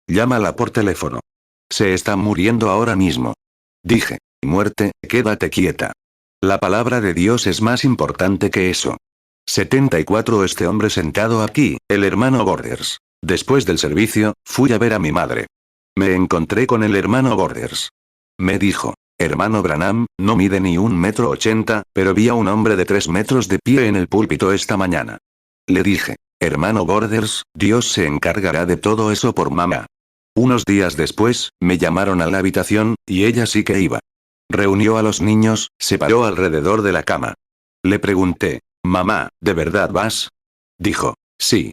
Llámala por teléfono. Se está muriendo ahora mismo. Dije, muerte, quédate quieta. La palabra de Dios es más importante que eso. 74 Este hombre sentado aquí, el hermano Borders. Después del servicio, fui a ver a mi madre. Me encontré con el hermano Borders. Me dijo, hermano Branham, no mide ni 1,80 m, pero vi a un hombre de 3 metros de pie en el púlpito esta mañana. Le dije, hermano Borders, Dios se encargará de todo eso por mamá. Unos días después, me llamaron a la habitación, y ella sí que iba. Reunió a los niños, se paró alrededor de la cama. Le pregunté, mamá, ¿de verdad vas? Dijo, sí.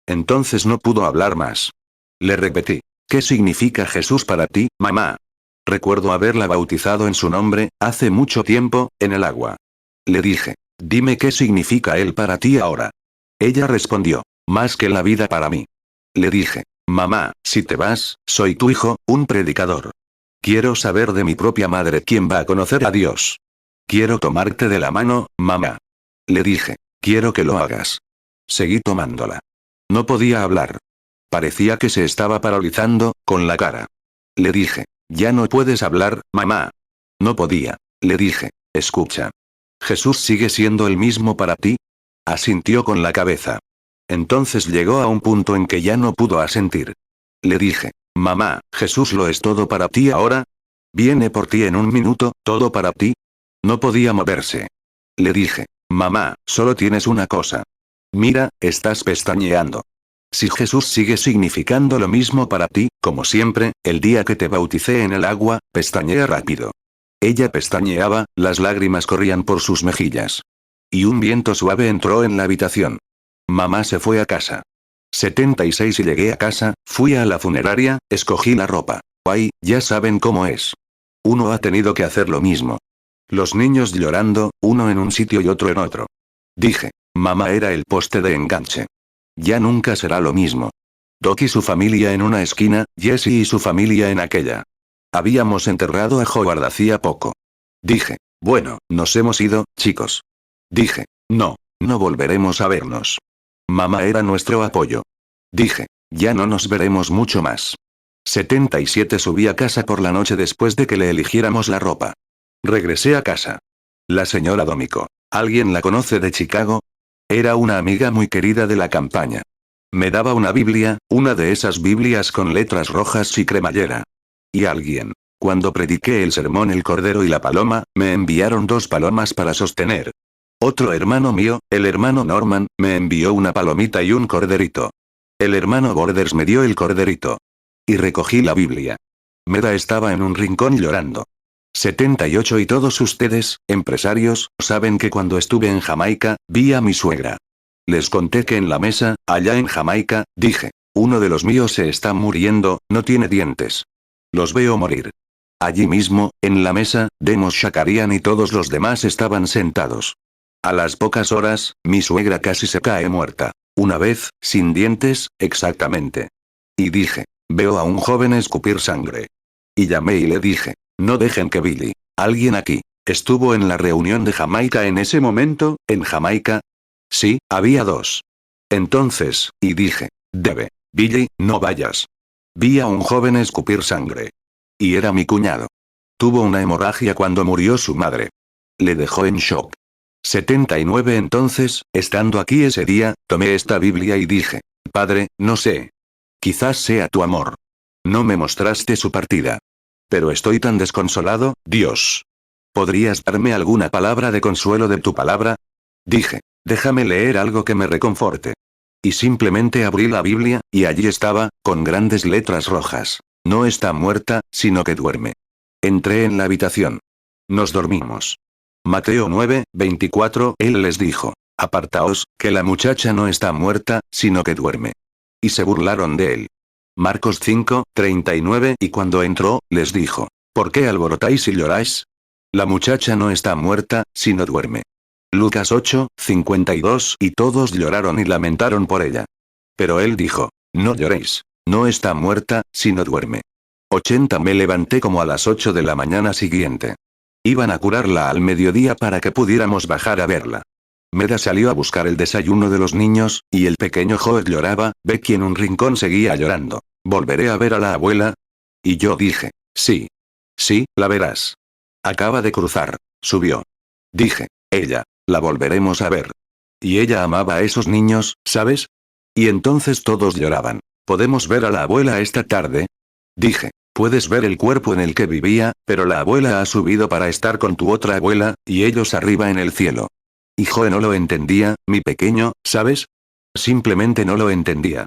Entonces no pudo hablar más. Le repetí, ¿qué significa Jesús para ti, mamá? Recuerdo haberla bautizado en su nombre, hace mucho tiempo, en el agua. Le dije, dime qué significa él para ti ahora. Ella respondió, más que la vida para mí. Le dije, mamá, si te vas, soy tu hijo, un predicador. Quiero saber de mi propia madre quién va a conocer a Dios. Quiero tomarte de la mano, mamá. Le dije, quiero que lo hagas. Seguí tomándola. No podía hablar. Parecía que se estaba paralizando, con la cara. Le dije, ya no puedes hablar, mamá. No podía. Le dije, escucha. ¿Jesús sigue siendo el mismo para ti? Asintió con la cabeza. Entonces llegó a un punto en que ya no pudo asentir. Le dije, mamá, ¿Jesús lo es todo para ti ahora? ¿Viene por ti en un minuto, todo para ti? No podía moverse. Le dije, mamá, solo tienes una cosa. Mira, estás pestañeando. Si Jesús sigue significando lo mismo para ti, como siempre, el día que te bauticé en el agua, pestañea rápido. Ella pestañeaba, las lágrimas corrían por sus mejillas. Y un viento suave entró en la habitación. Mamá se fue a casa. 76 Y llegué a casa, fui a la funeraria, escogí la ropa. Ay, ya saben cómo es. Uno ha tenido que hacer lo mismo. Los niños llorando, uno en un sitio y otro en otro. Dije, mamá era el poste de enganche. Ya nunca será lo mismo. Doc y su familia en una esquina, Jesse y su familia en aquella. Habíamos enterrado a Howard hacía poco. Dije, bueno, nos hemos ido, chicos. Dije, no volveremos a vernos. Mamá era nuestro apoyo. Dije, ya no nos veremos mucho más. 77 Subí a casa por la noche después de que le eligiéramos la ropa. Regresé a casa. La señora Domico. ¿Alguien la conoce de Chicago? Era una amiga muy querida de la campaña. Me daba una Biblia, una de esas Biblias con letras rojas y cremallera. Y alguien. Cuando prediqué el sermón El Cordero y la Paloma, me enviaron 2 palomas para sostener. Otro hermano mío, el hermano Norman, me envió una palomita y un corderito. El hermano Borders me dio el corderito. Y recogí la Biblia. Meda estaba en un rincón llorando. 78 Y todos ustedes, empresarios, saben que cuando estuve en Jamaica, vi a mi suegra. Les conté que en la mesa, allá en Jamaica, dije, uno de los míos se está muriendo, no tiene dientes. Los veo morir. Allí mismo, en la mesa, Demos Shakarian y todos los demás estaban sentados. A las pocas horas, mi suegra casi se cae muerta. Una vez, sin dientes, exactamente. Y dije, veo a un joven escupir sangre. Y llamé y le dije, no dejen que Billy, alguien aquí, estuvo en la reunión de Jamaica en ese momento, en Jamaica. Sí, había 2. Entonces, y dije, Billy, no vayas. Vi a un joven escupir sangre. Y era mi cuñado. Tuvo una hemorragia cuando murió su madre. Le dejó en shock. 79 Entonces, estando aquí ese día, tomé esta Biblia y dije, Padre, no sé. Quizás sea tu amor. No me mostraste su partida. Pero estoy tan desconsolado, Dios. ¿Podrías darme alguna palabra de consuelo de tu palabra? Dije, déjame leer algo que me reconforte. Y simplemente abrí la Biblia, y allí estaba, con grandes letras rojas. No está muerta, sino que duerme. Entré en la habitación. Nos dormimos. Mateo 9, 24. Él les dijo: Apartaos, que la muchacha no está muerta, sino que duerme. Y se burlaron de él. Marcos 5, 39. Y cuando entró, les dijo: ¿Por qué alborotáis y lloráis? La muchacha no está muerta, sino duerme. Lucas 8, 52. Y todos lloraron y lamentaron por ella. Pero él dijo: No lloréis. No está muerta, sino duerme. 80. Me levanté como a las 8 de la mañana siguiente. Iban a curarla al mediodía para que pudiéramos bajar a verla. Meda salió a buscar el desayuno de los niños, y el pequeño Joe lloraba. Becky en un rincón seguía llorando. ¿Volveré a ver a la abuela? Y yo dije: Sí. Sí, la verás. Acaba de cruzar. Subió. Dije: Ella. La volveremos a ver. Y ella amaba a esos niños, ¿sabes? Y entonces todos lloraban. ¿Podemos ver a la abuela esta tarde? Dije: Puedes ver el cuerpo en el que vivía, pero la abuela ha subido para estar con tu otra abuela, y ellos arriba en el cielo. Y Joe no lo entendía, mi pequeño, ¿sabes? Simplemente no lo entendía.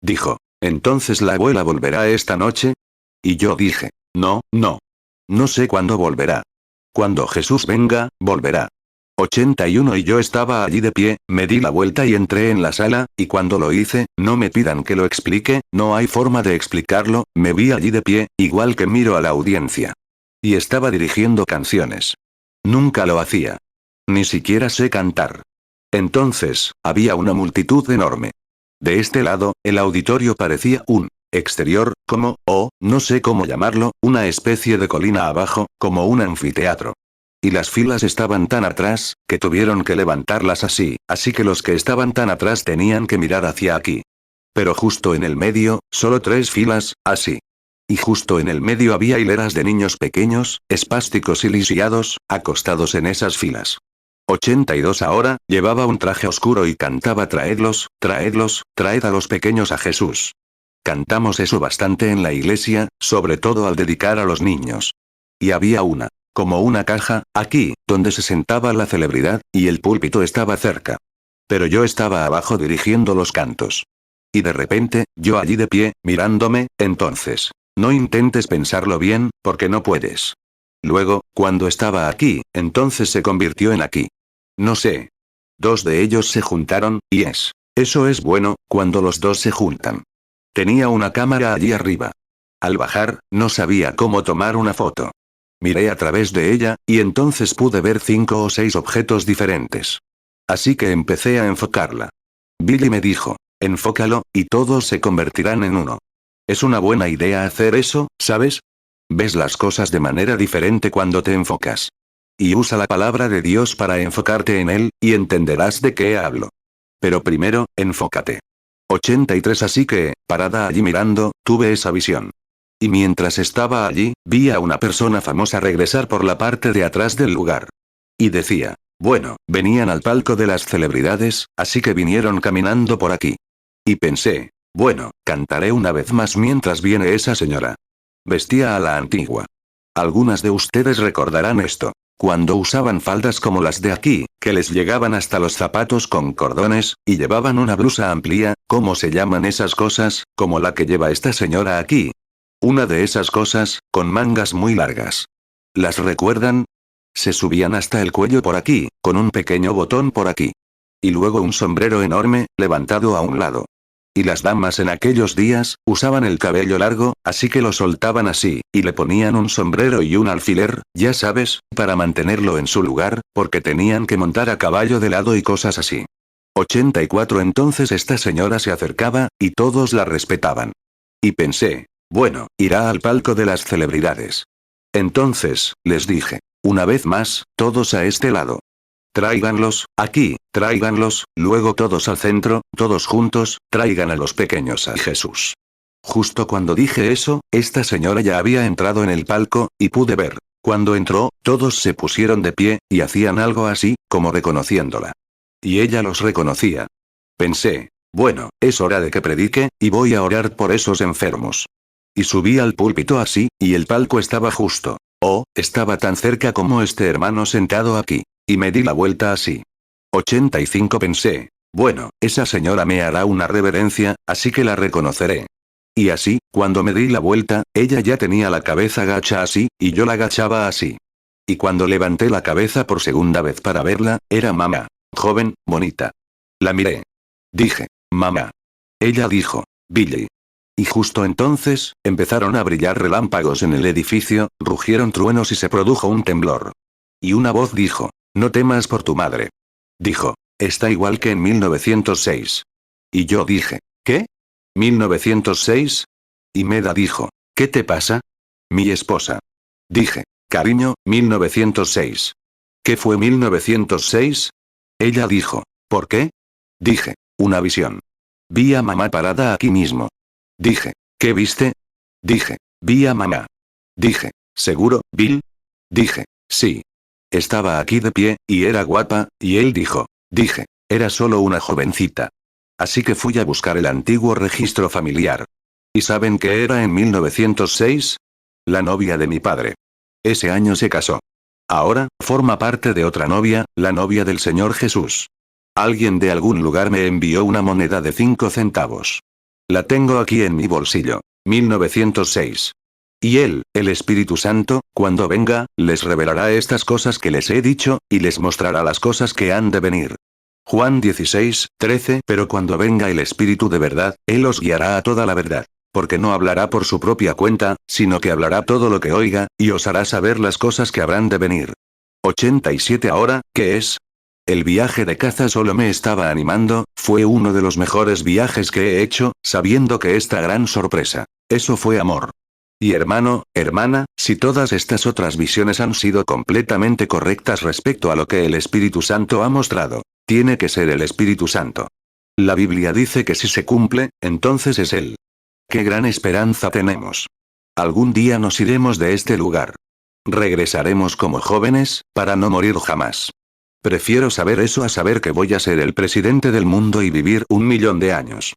Dijo: ¿Entonces la abuela volverá esta noche? Y yo dije: No, no. No sé cuándo volverá. Cuando Jesús venga, volverá. 81. Y yo estaba allí de pie, me di la vuelta y entré en la sala, y cuando lo hice, no me pidan que lo explique, no hay forma de explicarlo, me vi allí de pie, igual que miro a la audiencia. Y estaba dirigiendo canciones. Nunca lo hacía. Ni siquiera sé cantar. Entonces, había una multitud enorme. De este lado, el auditorio parecía un exterior, como, no sé cómo llamarlo, una especie de colina abajo, como un anfiteatro. Y las filas estaban tan atrás, que tuvieron que levantarlas así que los que estaban tan atrás tenían que mirar hacia aquí. Pero justo en el medio, solo 3 filas, así. Y justo en el medio había hileras de niños pequeños, espásticos y lisiados, acostados en esas filas. 82. Ahora, llevaba un traje oscuro y cantaba: Traedlos, traedlos, traed a los pequeños a Jesús. Cantamos eso bastante en la iglesia, sobre todo al dedicar a los niños. Y había como una caja, aquí, donde se sentaba la celebridad, y el púlpito estaba cerca. Pero yo estaba abajo dirigiendo los cantos. Y de repente, yo allí de pie, mirándome, entonces. No intentes pensarlo bien, porque no puedes. Luego, cuando estaba aquí, entonces se convirtió en aquí. No sé. 2 de ellos se juntaron, y eso es bueno, cuando los 2 se juntan. Tenía una cámara allí arriba. Al bajar, no sabía cómo tomar una foto. Miré a través de ella, y entonces pude ver 5 o 6 objetos diferentes. Así que empecé a enfocarla. Billy me dijo: Enfócalo, y todos se convertirán en uno. Es una buena idea hacer eso, ¿sabes? Ves las cosas de manera diferente cuando te enfocas. Y usa la palabra de Dios para enfocarte en él, y entenderás de qué hablo. Pero primero, enfócate. 83. Así que, parada allí mirando, tuve esa visión. Y mientras estaba allí, vi a una persona famosa regresar por la parte de atrás del lugar. Y decía: Bueno, venían al palco de las celebridades, así que vinieron caminando por aquí. Y pensé: Bueno, cantaré una vez más mientras viene esa señora. Vestía a la antigua. Algunas de ustedes recordarán esto. Cuando usaban faldas como las de aquí, que les llegaban hasta los zapatos con cordones, y llevaban una blusa amplia, ¿cómo se llaman esas cosas? Como la que lleva esta señora aquí. Una de esas cosas, con mangas muy largas. ¿Las recuerdan? Se subían hasta el cuello por aquí, con un pequeño botón por aquí. Y luego un sombrero enorme, levantado a un lado. Y las damas en aquellos días, usaban el cabello largo, así que lo soltaban así, y le ponían un sombrero y un alfiler, ya sabes, para mantenerlo en su lugar, porque tenían que montar a caballo de lado y cosas así. 84. Entonces esta señora se acercaba, y todos la respetaban. Y pensé: Bueno, irá al palco de las celebridades. Entonces, les dije: Una vez más, todos a este lado. Tráiganlos, aquí, tráiganlos, luego todos al centro, todos juntos, traigan a los pequeños a Jesús. Justo cuando dije eso, esta señora ya había entrado en el palco, y pude ver. Cuando entró, todos se pusieron de pie, y hacían algo así, como reconociéndola. Y ella los reconocía. Pensé: Bueno, es hora de que predique, y voy a orar por esos enfermos. Y subí al púlpito así, y el palco estaba justo. Estaba tan cerca como este hermano sentado aquí. Y me di la vuelta así. 85. Pensé: Bueno, esa señora me hará una reverencia, así que la reconoceré. Y así, cuando me di la vuelta, ella ya tenía la cabeza gacha así, y yo la agachaba así. Y cuando levanté la cabeza por segunda vez para verla, era mamá. Joven, bonita. La miré. Dije, mamá. Ella dijo, Billy. Y justo entonces, empezaron a brillar relámpagos en el edificio, rugieron truenos y se produjo un temblor. Y una voz dijo, no temas por tu madre. Dijo, está igual que en 1906. Y yo dije, ¿qué? ¿1906? Y Meda dijo, ¿qué te pasa? Mi esposa. Dije, cariño, 1906. ¿Qué fue 1906? Ella dijo, ¿por qué? Dije, una visión. Vi a mamá parada aquí mismo. Dije, ¿qué viste? Dije, vi a mamá. Dije, ¿seguro, Bill? Dije, sí. Estaba aquí de pie, y era guapa, y él dijo, dije, era solo una jovencita. Así que fui a buscar el antiguo registro familiar. ¿Y saben qué era en 1906? La novia de mi padre. Ese año se casó. Ahora, forma parte de otra novia, la novia del Señor Jesús. Alguien de algún lugar me envió una moneda de 5 centavos. La tengo aquí en mi bolsillo. 1906. Y él, el Espíritu Santo, cuando venga, les revelará estas cosas que les he dicho, y les mostrará las cosas que han de venir. Juan 16, 13. Pero cuando venga el Espíritu de verdad, Él os guiará a toda la verdad. Porque no hablará por su propia cuenta, sino que hablará todo lo que oiga, y os hará saber las cosas que habrán de venir. 87. Ahora, ¿qué es? El viaje de caza solo me estaba animando, fue uno de los mejores viajes que he hecho, sabiendo que esta gran sorpresa. Eso fue amor. Y hermano, hermana, si todas estas otras visiones han sido completamente correctas respecto a lo que el Espíritu Santo ha mostrado, tiene que ser el Espíritu Santo. La Biblia dice que si se cumple, entonces es Él. ¡Qué gran esperanza tenemos! Algún día nos iremos de este lugar. Regresaremos como jóvenes, para no morir jamás. Prefiero saber eso a saber que voy a ser el presidente del mundo y vivir 1.000.000 de años.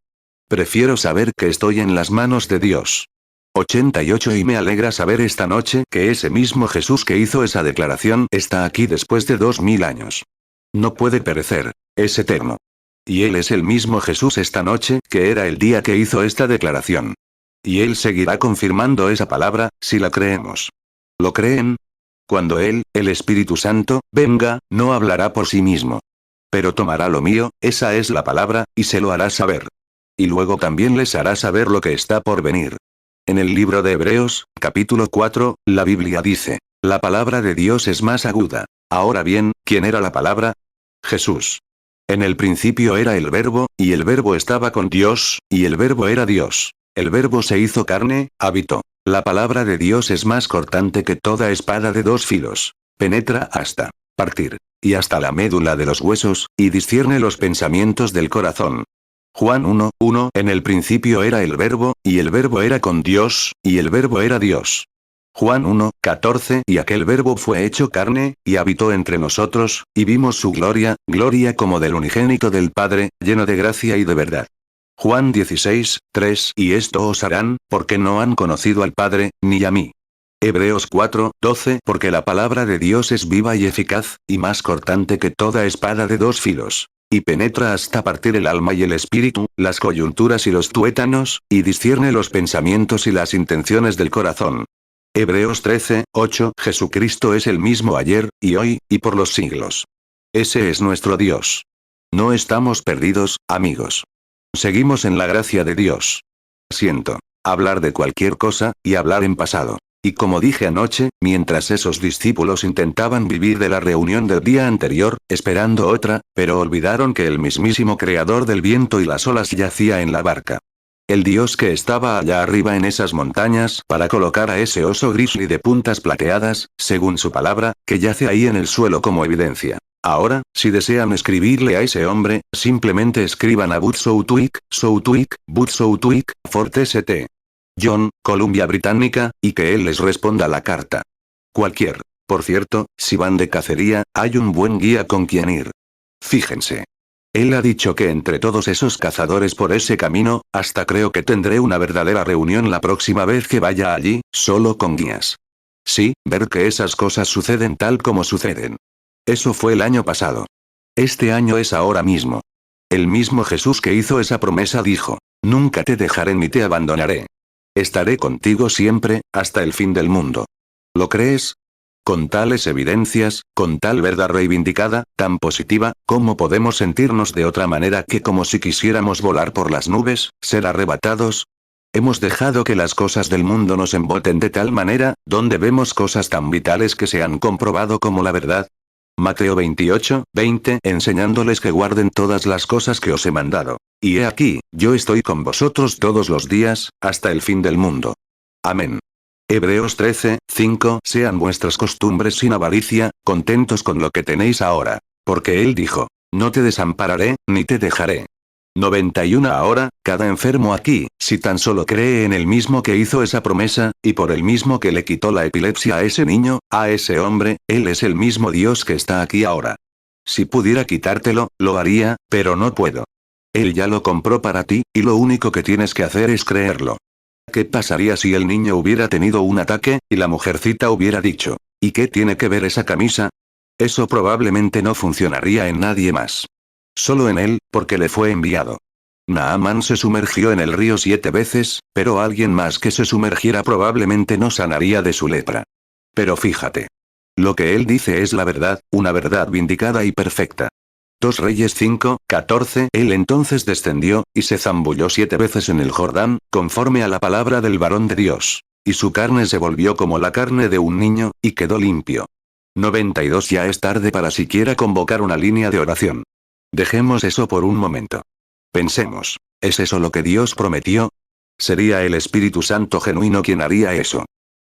Prefiero saber que estoy en las manos de Dios. 88. Y me alegra saber esta noche que ese mismo Jesús que hizo esa declaración está aquí después de 2000 años. No puede perecer, es eterno. Y Él es el mismo Jesús esta noche que era el día que hizo esta declaración. Y Él seguirá confirmando esa palabra, si la creemos. ¿Lo creen? Cuando Él, el Espíritu Santo, venga, no hablará por sí mismo. Pero tomará lo mío, esa es la palabra, y se lo hará saber. Y luego también les hará saber lo que está por venir. En el libro de Hebreos, capítulo 4, la Biblia dice, la palabra de Dios es más aguda. Ahora bien, ¿quién era la palabra? Jesús. En el principio era el Verbo, y el Verbo estaba con Dios, y el Verbo era Dios. El Verbo se hizo carne, habitó. La palabra de Dios es más cortante que toda espada de 2 filos. Penetra hasta partir, y hasta la médula de los huesos, y discierne los pensamientos del corazón. Juan 1, 1. En el principio era el Verbo, y el Verbo era con Dios, y el Verbo era Dios. Juan 1, 14. Y aquel Verbo fue hecho carne, y habitó entre nosotros, y vimos su gloria, gloria como del unigénito del Padre, lleno de gracia y de verdad. Juan 16, 3. Y esto os harán, porque no han conocido al Padre, ni a mí. Hebreos 4, 12. Porque la palabra de Dios es viva y eficaz, y más cortante que toda espada de 2 filos. Y penetra hasta partir el alma y el espíritu, las coyunturas y los tuétanos, y discierne los pensamientos y las intenciones del corazón. Hebreos 13, 8. Jesucristo es el mismo ayer, y hoy, y por los siglos. Ese es nuestro Dios. No estamos perdidos, amigos. Seguimos en la gracia de Dios. Siento hablar de cualquier cosa, y hablar en pasado. Y como dije anoche, mientras esos discípulos intentaban vivir de la reunión del día anterior, esperando otra, pero olvidaron que el mismísimo creador del viento y las olas yacía en la barca. El Dios que estaba allá arriba en esas montañas para colocar a ese oso grizzly de puntas plateadas, según su palabra, que yace ahí en el suelo como evidencia. Ahora, si desean escribirle a ese hombre, simplemente escriban a Booth Southwick, Booth Southwick, Fort St. John, Columbia Británica, y que él les responda la carta. Cualquier. Por cierto, si van de cacería, hay un buen guía con quien ir. Fíjense. Él ha dicho que entre todos esos cazadores por ese camino, hasta creo que tendré una verdadera reunión la próxima vez que vaya allí, solo con guías. Sí, ver que esas cosas suceden tal como suceden. Eso fue el año pasado. Este año es ahora mismo. El mismo Jesús que hizo esa promesa dijo, nunca te dejaré ni te abandonaré. Estaré contigo siempre, hasta el fin del mundo. ¿Lo crees? Con tales evidencias, con tal verdad reivindicada, tan positiva, ¿cómo podemos sentirnos de otra manera que como si quisiéramos volar por las nubes, ser arrebatados? Hemos dejado que las cosas del mundo nos emboten de tal manera, donde vemos cosas tan vitales que se han comprobado como la verdad. Mateo 28, 20, enseñándoles que guarden todas las cosas que os he mandado. Y he aquí, yo estoy con vosotros todos los días, hasta el fin del mundo. Amén. Hebreos 13, 5, sean vuestras costumbres sin avaricia, contentos con lo que tenéis ahora. Porque él dijo, no te desampararé, ni te dejaré. 91 ahora, cada enfermo aquí, si tan solo cree en el mismo que hizo esa promesa, y por el mismo que le quitó la epilepsia a ese niño, a ese hombre, él es el mismo Dios que está aquí ahora. Si pudiera quitártelo, lo haría, pero no puedo. Él ya lo compró para ti, y lo único que tienes que hacer es creerlo. ¿Qué pasaría si el niño hubiera tenido un ataque, y la mujercita hubiera dicho, ¿y qué tiene que ver esa camisa? Eso probablemente no funcionaría en nadie más. Solo en él, porque le fue enviado. Naamán se sumergió en el río 7 veces, pero alguien más que se sumergiera probablemente no sanaría de su lepra. Pero fíjate. Lo que él dice es la verdad, una verdad vindicada y perfecta. 2 Reyes 5, 14. Él entonces descendió, y se zambulló 7 veces en el Jordán, conforme a la palabra del varón de Dios. Y su carne se volvió como la carne de un niño, y quedó limpio. 92 Ya es tarde para siquiera convocar una línea de oración. Dejemos eso por un momento. Pensemos, ¿es eso lo que Dios prometió? ¿Sería el Espíritu Santo genuino quien haría eso?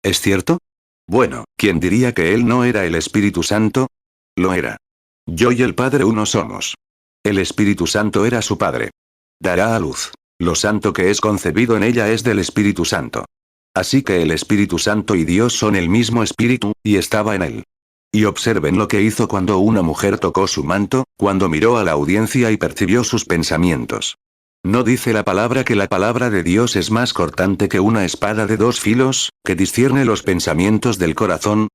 ¿Es cierto? Bueno, ¿quién diría que él no era el Espíritu Santo? Lo era. Yo y el Padre uno somos. El Espíritu Santo era su Padre. Dará a luz. Lo santo que es concebido en ella es del Espíritu Santo. Así que el Espíritu Santo y Dios son el mismo Espíritu, y estaba en él. Y observen lo que hizo cuando una mujer tocó su manto, cuando miró a la audiencia y percibió sus pensamientos. ¿No dice la palabra que la palabra de Dios es más cortante que una espada de 2 filos, que discierne los pensamientos del corazón?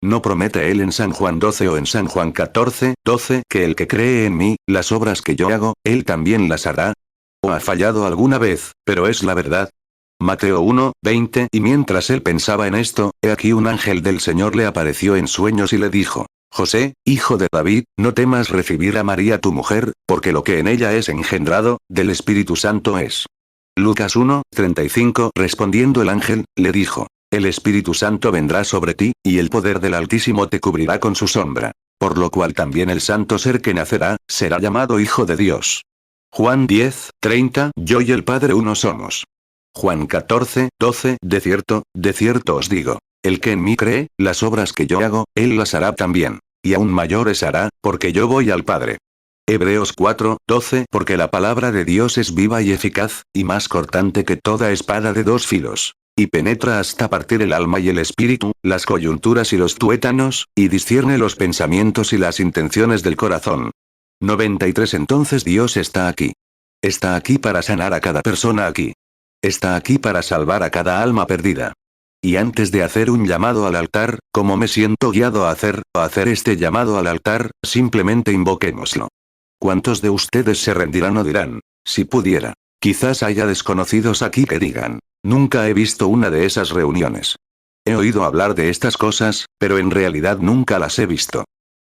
¿No promete él en San Juan 12 o en San Juan 14, 12 que el que cree en mí, las obras que yo hago, él también las hará? ¿O ha fallado alguna vez, pero es la verdad? Mateo 1, 20 Y mientras él pensaba en esto, he aquí un ángel del Señor le apareció en sueños y le dijo, José, hijo de David, no temas recibir a María tu mujer, porque lo que en ella es engendrado, del Espíritu Santo es. Lucas 1, 35 Respondiendo el ángel, le dijo, el Espíritu Santo vendrá sobre ti, y el poder del Altísimo te cubrirá con su sombra. Por lo cual también el santo ser que nacerá, será llamado Hijo de Dios. Juan 10, 30 Yo y el Padre uno somos. Juan 14, 12 De cierto os digo, el que en mí cree, las obras que yo hago, él las hará también. Y aún mayores hará, porque yo voy al Padre. Hebreos 4, 12 Porque la palabra de Dios es viva y eficaz, y más cortante que toda espada de 2 filos. Y penetra hasta partir el alma y el espíritu, las coyunturas y los tuétanos, y discierne los pensamientos y las intenciones del corazón. 93 Entonces Dios está aquí. Está aquí para sanar a cada persona aquí. Está aquí para salvar a cada alma perdida. Y antes de hacer un llamado al altar, como me siento guiado a hacer este llamado al altar, simplemente invoquémoslo. ¿Cuántos de ustedes se rendirán o dirán, si pudiera? Quizás haya desconocidos aquí que digan, nunca he visto una de esas reuniones. He oído hablar de estas cosas, pero en realidad nunca las he visto.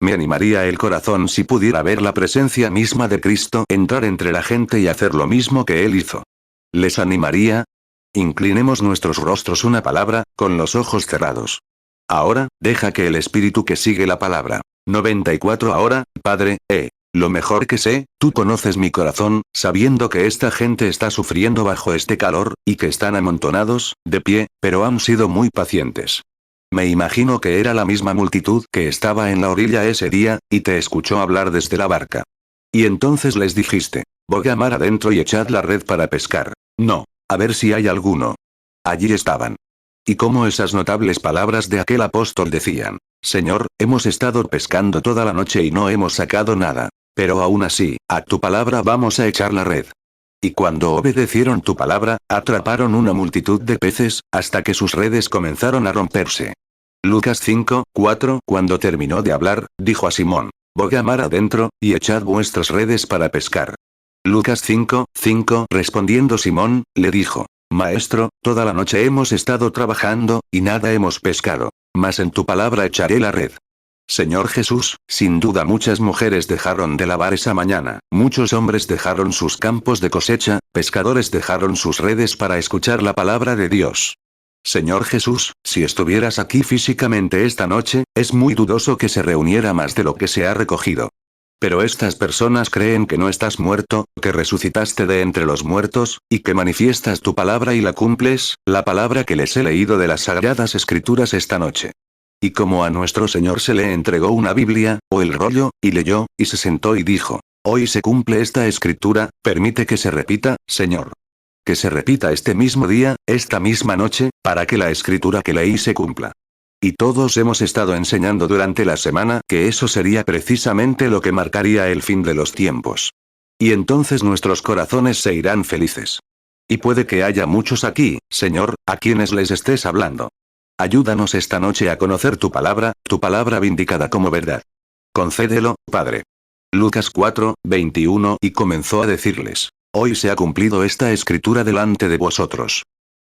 Me animaría el corazón si pudiera ver la presencia misma de Cristo entrar entre la gente y hacer lo mismo que Él hizo. ¿Les animaría? Inclinemos nuestros rostros una palabra, con los ojos cerrados. Ahora, deja que el Espíritu que sigue la palabra. 94 Ahora, Padre, lo mejor que sé, tú conoces mi corazón, sabiendo que esta gente está sufriendo bajo este calor, y que están amontonados, de pie, pero han sido muy pacientes. Me imagino que era la misma multitud que estaba en la orilla ese día, y te escuchó hablar desde la barca. Y entonces les dijiste, voy a mar adentro y echad la red para pescar. No, a ver si hay alguno. Allí estaban. Y como esas notables palabras de aquel apóstol decían, Señor, hemos estado pescando toda la noche y no hemos sacado nada. Pero aún así, a tu palabra vamos a echar la red. Y cuando obedecieron tu palabra, atraparon una multitud de peces, hasta que sus redes comenzaron a romperse. Lucas 5, 4 Cuando terminó de hablar, dijo a Simón, voy a mar adentro, y echad vuestras redes para pescar. Lucas 5, 5 Respondiendo Simón, le dijo, Maestro, toda la noche hemos estado trabajando, y nada hemos pescado. Mas en tu palabra echaré la red. Señor Jesús, sin duda muchas mujeres dejaron de lavar esa mañana, muchos hombres dejaron sus campos de cosecha, pescadores dejaron sus redes para escuchar la palabra de Dios. Señor Jesús, si estuvieras aquí físicamente esta noche, es muy dudoso que se reuniera más de lo que se ha recogido. Pero estas personas creen que no estás muerto, que resucitaste de entre los muertos, y que manifiestas tu palabra y la cumples, la palabra que les he leído de las Sagradas Escrituras esta noche. Y como a nuestro Señor se le entregó una Biblia, o el rollo, y leyó, y se sentó y dijo, hoy se cumple esta escritura, permite que se repita, Señor. Que se repita este mismo día, esta misma noche, para que la escritura que leí se cumpla. Y todos hemos estado enseñando durante la semana que eso sería precisamente lo que marcaría el fin de los tiempos. Y entonces nuestros corazones se irán felices. Y puede que haya muchos aquí, Señor, a quienes les estés hablando. Ayúdanos esta noche a conocer tu palabra vindicada como verdad. Concédelo, Padre. Lucas 4, 21 y comenzó a decirles, hoy se ha cumplido esta escritura delante de vosotros.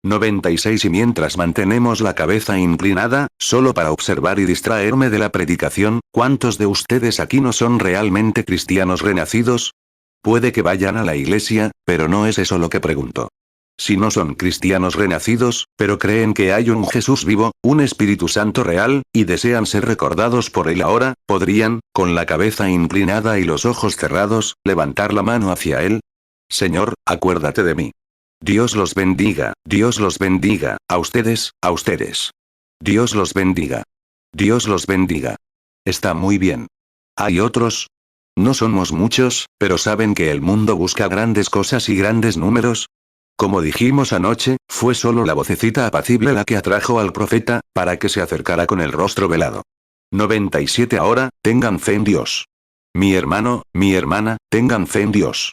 96 Y mientras mantenemos la cabeza inclinada, solo para observar y distraerme de la predicación, ¿cuántos de ustedes aquí no son realmente cristianos renacidos? Puede que vayan a la iglesia, pero no es eso lo que pregunto. Si no son cristianos renacidos, pero creen que hay un Jesús vivo, un Espíritu Santo real, y desean ser recordados por él ahora, ¿podrían, con la cabeza inclinada y los ojos cerrados, levantar la mano hacia él? Señor, acuérdate de mí. Dios los bendiga, a ustedes, a ustedes. Dios los bendiga. Dios los bendiga. Está muy bien. ¿Hay otros? No somos muchos, pero saben que el mundo busca grandes cosas y grandes números. Como dijimos anoche, fue solo la vocecita apacible la que atrajo al profeta, para que se acercara con el rostro velado. 97 Ahora, tengan fe en Dios. Mi hermano, mi hermana, tengan fe en Dios.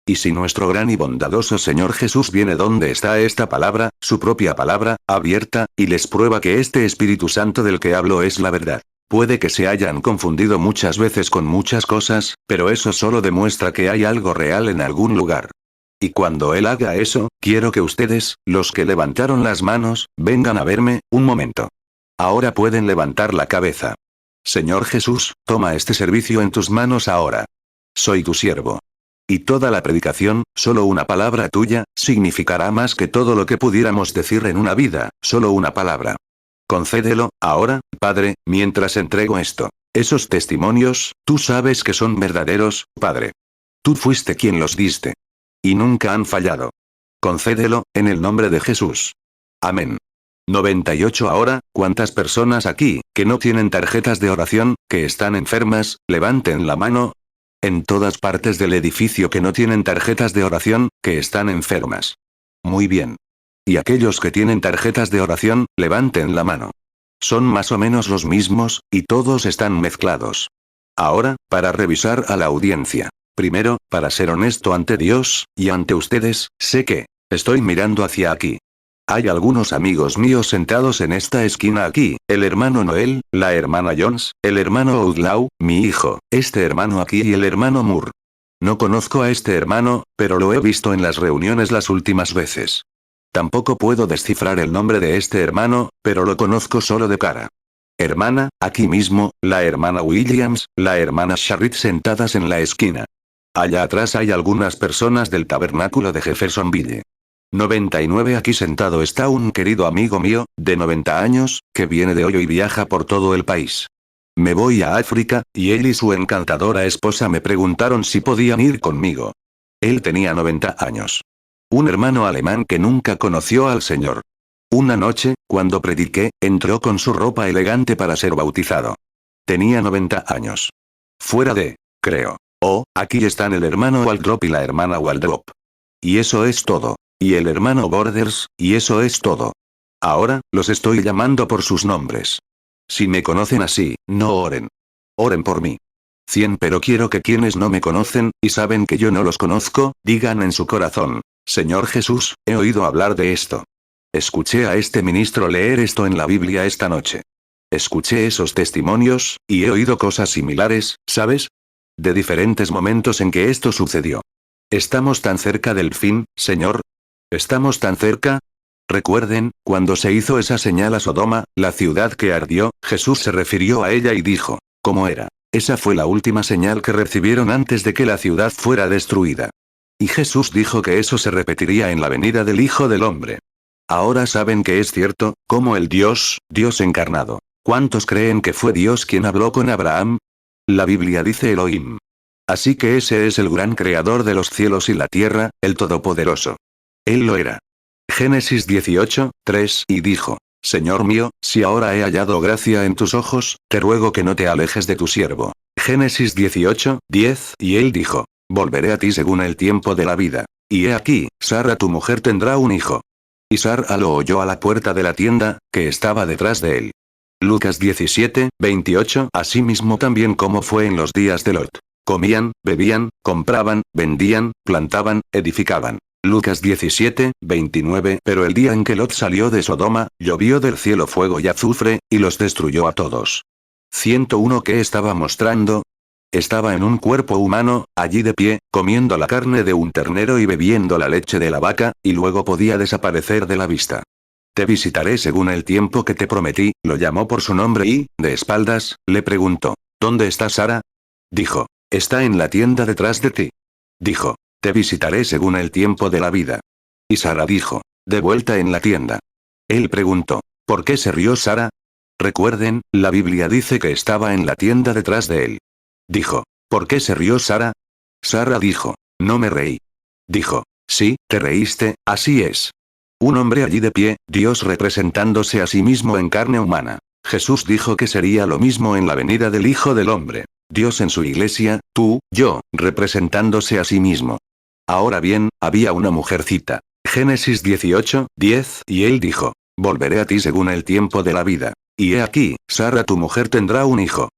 Y si nuestro gran y bondadoso Señor Jesús viene donde está esta palabra, su propia palabra, abierta, y les prueba que este Espíritu Santo del que hablo es la verdad. Puede que se hayan confundido muchas veces con muchas cosas, pero eso solo demuestra que hay algo real en algún lugar. Y cuando Él haga eso, quiero que ustedes, los que levantaron las manos, vengan a verme, un momento. Ahora pueden levantar la cabeza. Señor Jesús, toma este servicio en tus manos ahora. Soy tu siervo. Y toda la predicación, solo una palabra tuya, significará más que todo lo que pudiéramos decir en una vida, solo una palabra. Concédelo, ahora, Padre, mientras entrego esto. Esos testimonios, tú sabes que son verdaderos, Padre. Tú fuiste quien los diste. Y nunca han fallado. Concédelo, en el nombre de Jesús. Amén. 98 Ahora, ¿cuántas personas aquí, que no tienen tarjetas de oración, que están enfermas, levanten la mano? En todas partes del edificio que no tienen tarjetas de oración, que están enfermas. Muy bien. Y aquellos que tienen tarjetas de oración, levanten la mano. Son más o menos los mismos, y todos están mezclados. Ahora, para revisar a la audiencia. Primero, para ser honesto ante Dios, y ante ustedes, sé que, estoy mirando hacia aquí. Hay algunos amigos míos sentados en esta esquina aquí, el hermano Noel, la hermana Jones, el hermano Outlaw, mi hijo, este hermano aquí y el hermano Moore. No conozco a este hermano, pero lo he visto en las reuniones las últimas veces. Tampoco puedo descifrar el nombre de este hermano, pero lo conozco solo de cara. Hermana, aquí mismo, la hermana Williams, la hermana Sharrit sentadas en la esquina. Allá atrás hay algunas personas del tabernáculo de Jeffersonville. 99 Aquí sentado está un querido amigo mío, de 90 años, que viene de hoy y viaja por todo el país. Me voy a África, y él y su encantadora esposa me preguntaron si podían ir conmigo. Él tenía 90 años. Un hermano alemán que nunca conoció al Señor. Una noche, cuando prediqué, entró con su ropa elegante para ser bautizado. Tenía 90 años. Fuera de, creo. Oh, aquí están el hermano Waldrop y la hermana Waldrop. Y eso es todo. Y el hermano Borders, y eso es todo. Ahora, los estoy llamando por sus nombres. Si me conocen así, no oren. Oren por mí. 100 Pero quiero que quienes no me conocen, y saben que yo no los conozco, digan en su corazón, Señor Jesús, he oído hablar de esto. Escuché a este ministro leer esto en la Biblia esta noche. Escuché esos testimonios, y he oído cosas similares, ¿sabes? De diferentes momentos en que esto sucedió. Estamos tan cerca del fin, Señor. ¿Estamos tan cerca? Recuerden, cuando se hizo esa señal a Sodoma, la ciudad que ardió, Jesús se refirió a ella y dijo, ¿cómo era? Esa fue la última señal que recibieron antes de que la ciudad fuera destruida. Y Jesús dijo que eso se repetiría en la venida del Hijo del Hombre. Ahora saben que es cierto, como el Dios encarnado. ¿Cuántos creen que fue Dios quien habló con Abraham? La Biblia dice Elohim. Así que ese es el gran creador de los cielos y la tierra, el Todopoderoso. Él lo era. Génesis 18, 3 y dijo, Señor mío, si ahora he hallado gracia en tus ojos, te ruego que no te alejes de tu siervo. Génesis 18, 10 y él dijo, volveré a ti según el tiempo de la vida. Y he aquí, Sara tu mujer tendrá un hijo. Y Sara lo oyó a la puerta de la tienda, que estaba detrás de él. Lucas 17, 28 Asimismo también como fue en los días de Lot. Comían, bebían, compraban, vendían, plantaban, edificaban. Lucas 17, 29 Pero el día en que Lot salió de Sodoma, llovió del cielo fuego y azufre, y los destruyó a todos. 101 ¿Qué estaba mostrando? Estaba en un cuerpo humano, allí de pie, comiendo la carne de un ternero y bebiendo la leche de la vaca, y luego podía desaparecer de la vista. Te visitaré según el tiempo que te prometí, lo llamó por su nombre y, de espaldas, le preguntó, ¿dónde está Sara? Dijo, está en la tienda detrás de ti. Dijo, te visitaré según el tiempo de la vida. Y Sara dijo, de vuelta en la tienda. Él preguntó, ¿por qué se rió Sara? Recuerden, la Biblia dice que estaba en la tienda detrás de él. Dijo, ¿por qué se rió Sara? Sara dijo, no me reí. Dijo, sí, te reíste, así es. Un hombre allí de pie, Dios representándose a sí mismo en carne humana. Jesús dijo que sería lo mismo en la venida del Hijo del Hombre. Dios en su iglesia, tú, yo, representándose a sí mismo. Ahora bien, había una mujercita. Génesis 18, 10 y él dijo, volveré a ti según el tiempo de la vida. Y he aquí, Sara tu mujer tendrá un hijo.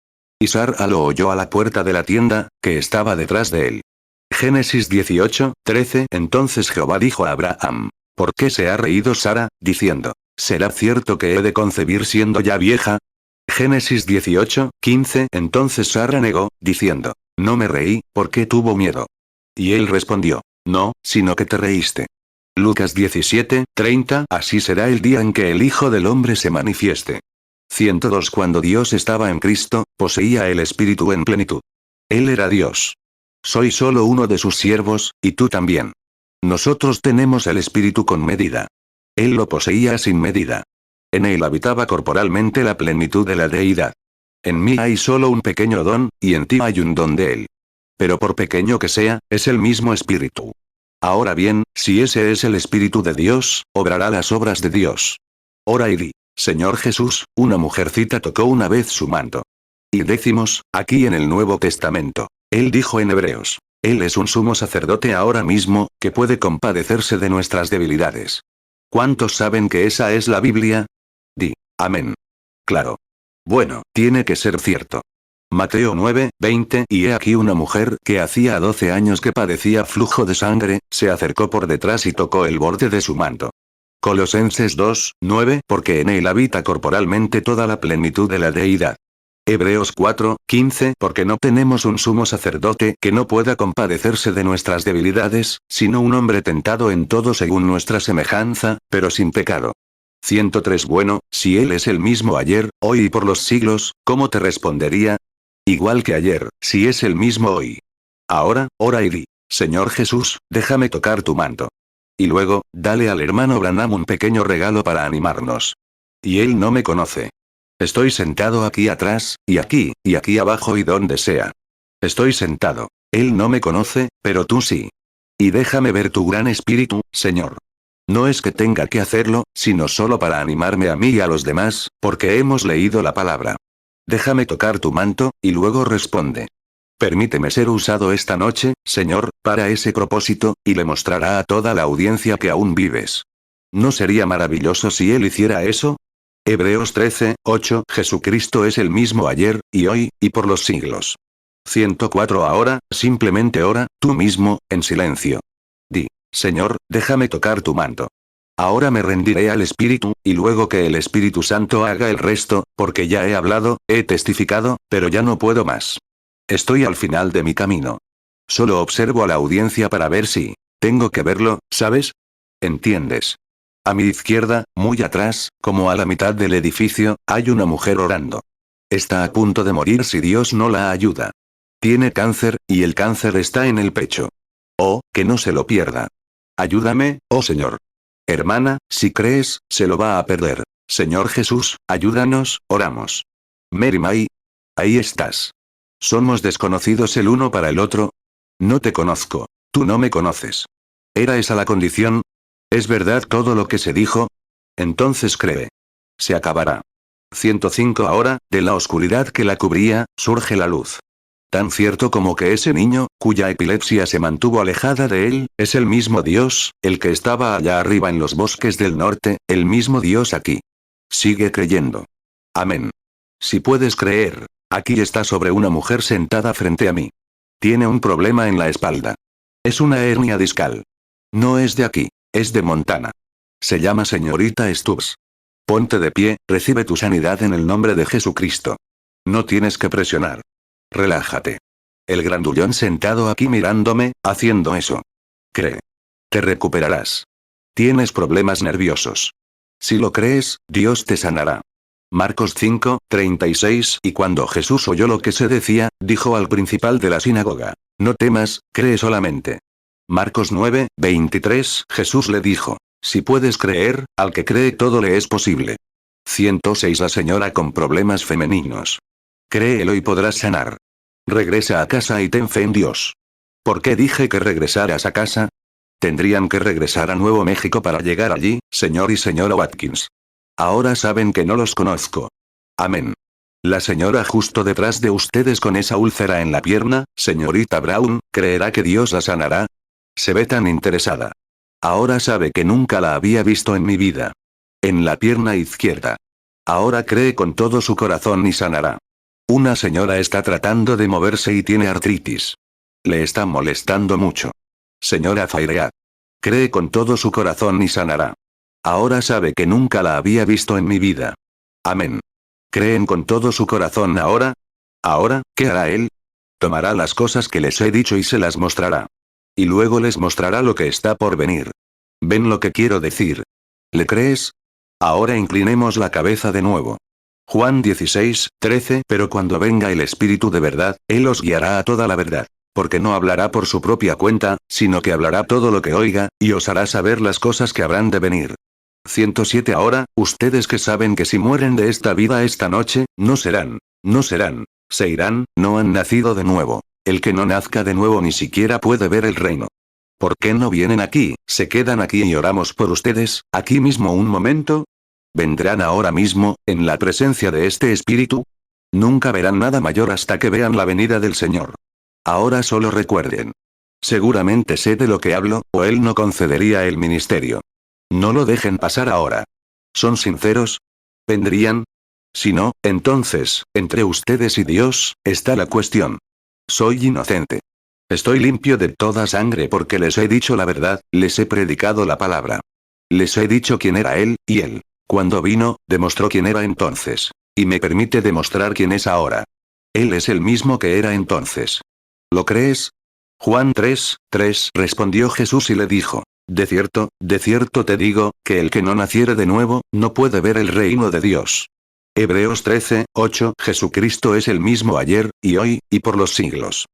Y Sara lo oyó a la puerta de la tienda, que estaba detrás de él. Génesis 18, 13 Entonces Jehová dijo a Abraham, ¿por qué se ha reído Sara, diciendo, ¿será cierto que he de concebir siendo ya vieja? Génesis 18, 15 Entonces Sara negó, diciendo, no me reí, porque tuvo miedo. Y él respondió, no, sino que te reíste. Lucas 17, 30 Así será el día en que el Hijo del Hombre se manifieste. 102 Cuando Dios estaba en Cristo, poseía el Espíritu en plenitud. Él era Dios. Soy solo uno de sus siervos, y tú también. Nosotros tenemos el Espíritu con medida. Él lo poseía sin medida. En él habitaba corporalmente la plenitud de la deidad. En mí hay solo un pequeño don, y en ti hay un don de él. Pero por pequeño que sea, es el mismo Espíritu. Ahora bien, si ese es el Espíritu de Dios, obrará las obras de Dios. Ora y di, Señor Jesús, una mujercita tocó una vez su manto. Y decimos, aquí en el Nuevo Testamento, él dijo en Hebreos, él es un sumo sacerdote ahora mismo, que puede compadecerse de nuestras debilidades. ¿Cuántos saben que esa es la Biblia? Di, amén. Claro. Bueno, tiene que ser cierto. Mateo 9, 20 Y he aquí una mujer que hacía 12 años que padecía flujo de sangre, se acercó por detrás y tocó el borde de su manto. Colosenses 2, 9 Porque en él habita corporalmente toda la plenitud de la deidad. Hebreos 4, 15 Porque no tenemos un sumo sacerdote que no pueda compadecerse de nuestras debilidades, sino un hombre tentado en todo según nuestra semejanza, pero sin pecado. 103 Bueno, si él es el mismo ayer, hoy y por los siglos, ¿cómo te respondería? Igual que ayer, si es el mismo hoy. Ahora, ora y di, Señor Jesús, déjame tocar tu manto. Y luego, dale al hermano Branham un pequeño regalo para animarnos. Y él no me conoce. Estoy sentado aquí atrás, y aquí abajo y donde sea. Estoy sentado. Él no me conoce, pero tú sí. Y déjame ver tu gran espíritu, Señor. No es que tenga que hacerlo, sino solo para animarme a mí y a los demás, porque hemos leído la palabra. Déjame tocar tu manto, y luego responde. Permíteme ser usado esta noche, Señor, para ese propósito, y le mostrará a toda la audiencia que aún vives. ¿No sería maravilloso si él hiciera eso? Hebreos 13, 8 Jesucristo es el mismo ayer, y hoy, y por los siglos. 104 Ahora, simplemente ora, tú mismo, en silencio. Di, Señor, déjame tocar tu manto. Ahora me rendiré al Espíritu, y luego que el Espíritu Santo haga el resto, porque ya he hablado, he testificado, pero ya no puedo más. Estoy al final de mi camino. Solo observo a la audiencia para ver si tengo que verlo, ¿sabes? ¿Entiendes? A mi izquierda, muy atrás, como a la mitad del edificio, hay una mujer orando. Está a punto de morir si Dios no la ayuda. Tiene cáncer, y el cáncer está en el pecho. Oh, que no se lo pierda. Ayúdame, oh Señor. Hermana, si crees, se lo va a perder. Señor Jesús, ayúdanos, oramos. Mary May. Ahí estás. ¿Somos desconocidos el uno para el otro? No te conozco. Tú no me conoces. ¿Era esa la condición? ¿Es verdad todo lo que se dijo? Entonces cree. Se acabará. 105 Ahora, de la oscuridad que la cubría, surge la luz. Tan cierto como que ese niño, cuya epilepsia se mantuvo alejada de él, es el mismo Dios, el que estaba allá arriba en los bosques del norte, el mismo Dios aquí. Sigue creyendo. Amén. Si puedes creer, aquí está sobre una mujer sentada frente a mí. Tiene un problema en la espalda. Es una hernia discal. No es de aquí, es de Montana. Se llama señorita Stubbs. Ponte de pie, recibe tu sanidad en el nombre de Jesucristo. No tienes que presionar. Relájate. El grandullón sentado aquí mirándome, haciendo eso. Cree. Te recuperarás. Tienes problemas nerviosos. Si lo crees, Dios te sanará. Marcos 5:36 Y cuando Jesús oyó lo que se decía, dijo al principal de la sinagoga: No temas, cree solamente. Marcos 9:23 Jesús le dijo: Si puedes creer, al que cree todo le es posible. 106 La señora con problemas femeninos. Créelo y podrás sanar. Regresa a casa y ten fe en Dios. ¿Por qué dije que regresaras a casa? Tendrían que regresar a Nuevo México para llegar allí, señor y señora Watkins. Ahora saben que no los conozco. Amén. La señora justo detrás de ustedes con esa úlcera en la pierna, señorita Brown, ¿creerá que Dios la sanará? Se ve tan interesada. Ahora sabe que nunca la había visto en mi vida. En la pierna izquierda. Ahora cree con todo su corazón y sanará. Una señora está tratando de moverse y tiene artritis. Le está molestando mucho. Señora Faireat. Cree con todo su corazón y sanará. Ahora sabe que nunca la había visto en mi vida. Amén. ¿Creen con todo su corazón ahora? ¿Ahora, qué hará él? Tomará las cosas que les he dicho y se las mostrará. Y luego les mostrará lo que está por venir. ¿Ven lo que quiero decir? ¿Le crees? Ahora inclinemos la cabeza de nuevo. Juan 16:13 Pero cuando venga el Espíritu de verdad, Él os guiará a toda la verdad. Porque no hablará por su propia cuenta, sino que hablará todo lo que oiga, y os hará saber las cosas que habrán de venir. 107 Ahora, ustedes que saben que si mueren de esta vida esta noche, no serán, se irán, no han nacido de nuevo. El que no nazca de nuevo ni siquiera puede ver el reino. ¿Por qué no vienen aquí, se quedan aquí y oramos por ustedes, aquí mismo un momento? ¿Vendrán ahora mismo, en la presencia de este espíritu? Nunca verán nada mayor hasta que vean la venida del Señor. Ahora solo recuerden. Seguramente sé de lo que hablo, o Él no concedería el ministerio. No lo dejen pasar ahora. ¿Son sinceros? ¿Vendrían? Si no, entonces, entre ustedes y Dios, está la cuestión. Soy inocente. Estoy limpio de toda sangre porque les he dicho la verdad, les he predicado la palabra. Les he dicho quién era Él, y Él, cuando vino, demostró quién era entonces. Y me permite demostrar quién es ahora. Él es el mismo que era entonces. ¿Lo crees? Juan 3:3 respondió Jesús y le dijo: de cierto te digo, que el que no naciere de nuevo, no puede ver el reino de Dios. Hebreos 13:8 Jesucristo es el mismo ayer, y hoy, y por los siglos.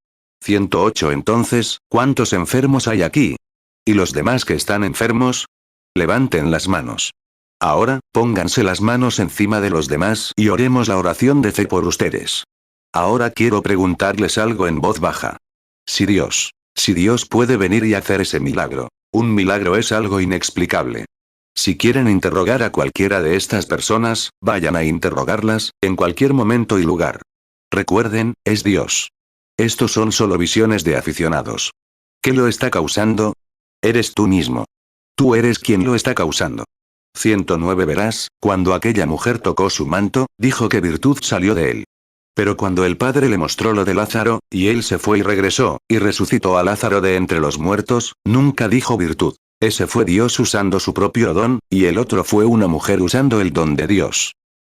108 Entonces, ¿cuántos enfermos hay aquí? ¿Y los demás que están enfermos? Levanten las manos. Ahora, pónganse las manos encima de los demás y oremos la oración de fe por ustedes. Ahora quiero preguntarles algo en voz baja. Si Dios puede venir y hacer ese milagro. Un milagro es algo inexplicable. Si quieren interrogar a cualquiera de estas personas, vayan a interrogarlas, en cualquier momento y lugar. Recuerden, es Dios. Estos son solo visiones de aficionados. ¿Qué lo está causando? Eres tú mismo. Tú eres quien lo está causando. 109 Verás, cuando aquella mujer tocó su manto, dijo que virtud salió de él. Pero cuando el Padre le mostró lo de Lázaro, y él se fue y regresó, y resucitó a Lázaro de entre los muertos, nunca dijo virtud. Ese fue Dios usando su propio don, y el otro fue una mujer usando el don de Dios.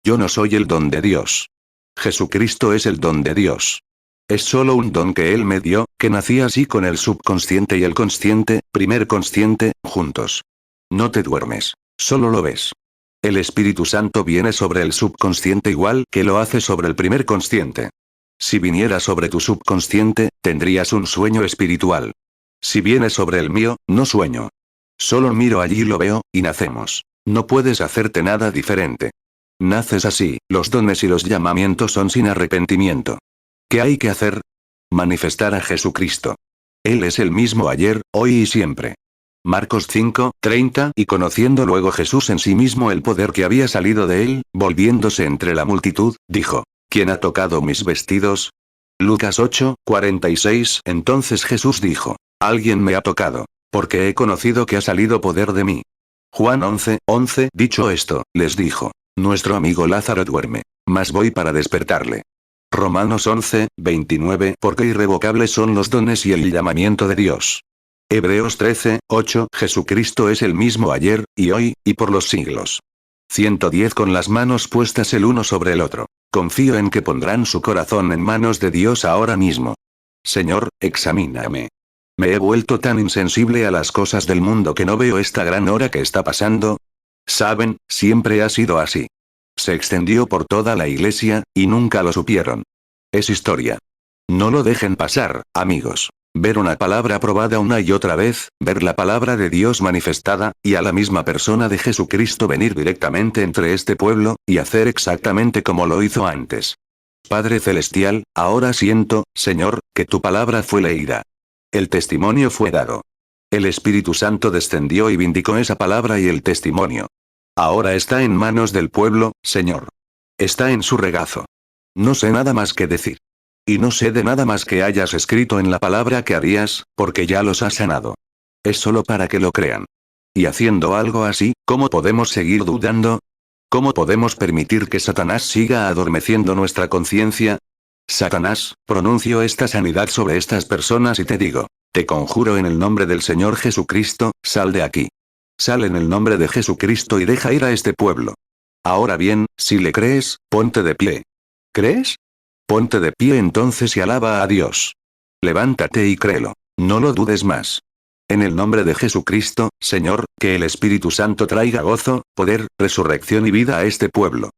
Yo no soy el don de Dios. Jesucristo es el don de Dios. Es solo un don que Él me dio, que nací así con el subconsciente y el consciente, primer consciente, juntos. No te duermes. Solo lo ves. El Espíritu Santo viene sobre el subconsciente igual que lo hace sobre el primer consciente. Si viniera sobre tu subconsciente, tendrías un sueño espiritual. Si viene sobre el mío, no sueño. Solo miro allí y lo veo, y nacemos. No puedes hacerte nada diferente. Naces así, los dones y los llamamientos son sin arrepentimiento. ¿Qué hay que hacer? Manifestar a Jesucristo. Él es el mismo ayer, hoy y siempre. Marcos 5:30. Y conociendo luego Jesús en sí mismo el poder que había salido de él, volviéndose entre la multitud, dijo: ¿Quién ha tocado mis vestidos? Lucas 8:46. Entonces Jesús dijo: Alguien me ha tocado, porque he conocido que ha salido poder de mí. Juan 11:11. Dicho esto, les dijo: Nuestro amigo Lázaro duerme, mas voy para despertarle. Romanos 11:29. Porque irrevocables son los dones y el llamamiento de Dios. Hebreos 13:8. Jesucristo es el mismo ayer, y hoy, y por los siglos. 110. Con las manos puestas el uno sobre el otro. Confío en que pondrán su corazón en manos de Dios ahora mismo. Señor, examíname. Me he vuelto tan insensible a las cosas del mundo que no veo esta gran hora que está pasando. Saben, siempre ha sido así. Se extendió por toda la iglesia, y nunca lo supieron. Es historia. No lo dejen pasar, amigos. Ver una palabra probada una y otra vez, ver la palabra de Dios manifestada, y a la misma persona de Jesucristo venir directamente entre este pueblo, y hacer exactamente como lo hizo antes. Padre Celestial, ahora siento, Señor, que tu palabra fue leída. El testimonio fue dado. El Espíritu Santo descendió y vindicó esa palabra y el testimonio. Ahora está en manos del pueblo, Señor. Está en su regazo. No sé nada más que decir. Y no sé de nada más que hayas escrito en la palabra que harías, porque ya los has sanado. Es solo para que lo crean. Y haciendo algo así, ¿cómo podemos seguir dudando? ¿Cómo podemos permitir que Satanás siga adormeciendo nuestra conciencia? Satanás, pronuncio esta sanidad sobre estas personas y te digo, te conjuro en el nombre del Señor Jesucristo, sal de aquí. Sal en el nombre de Jesucristo y deja ir a este pueblo. Ahora bien, si le crees, ponte de pie. ¿Crees? Ponte de pie entonces y alaba a Dios. Levántate y créelo. No lo dudes más. En el nombre de Jesucristo, Señor, que el Espíritu Santo traiga gozo, poder, resurrección y vida a este pueblo.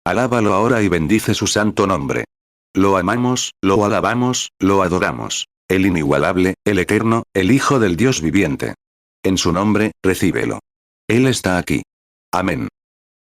Alábalo ahora y bendice su santo nombre. Lo amamos, lo alabamos, lo adoramos. El inigualable, el eterno, el Hijo del Dios viviente. En su nombre, recíbelo. Él está aquí. Amén.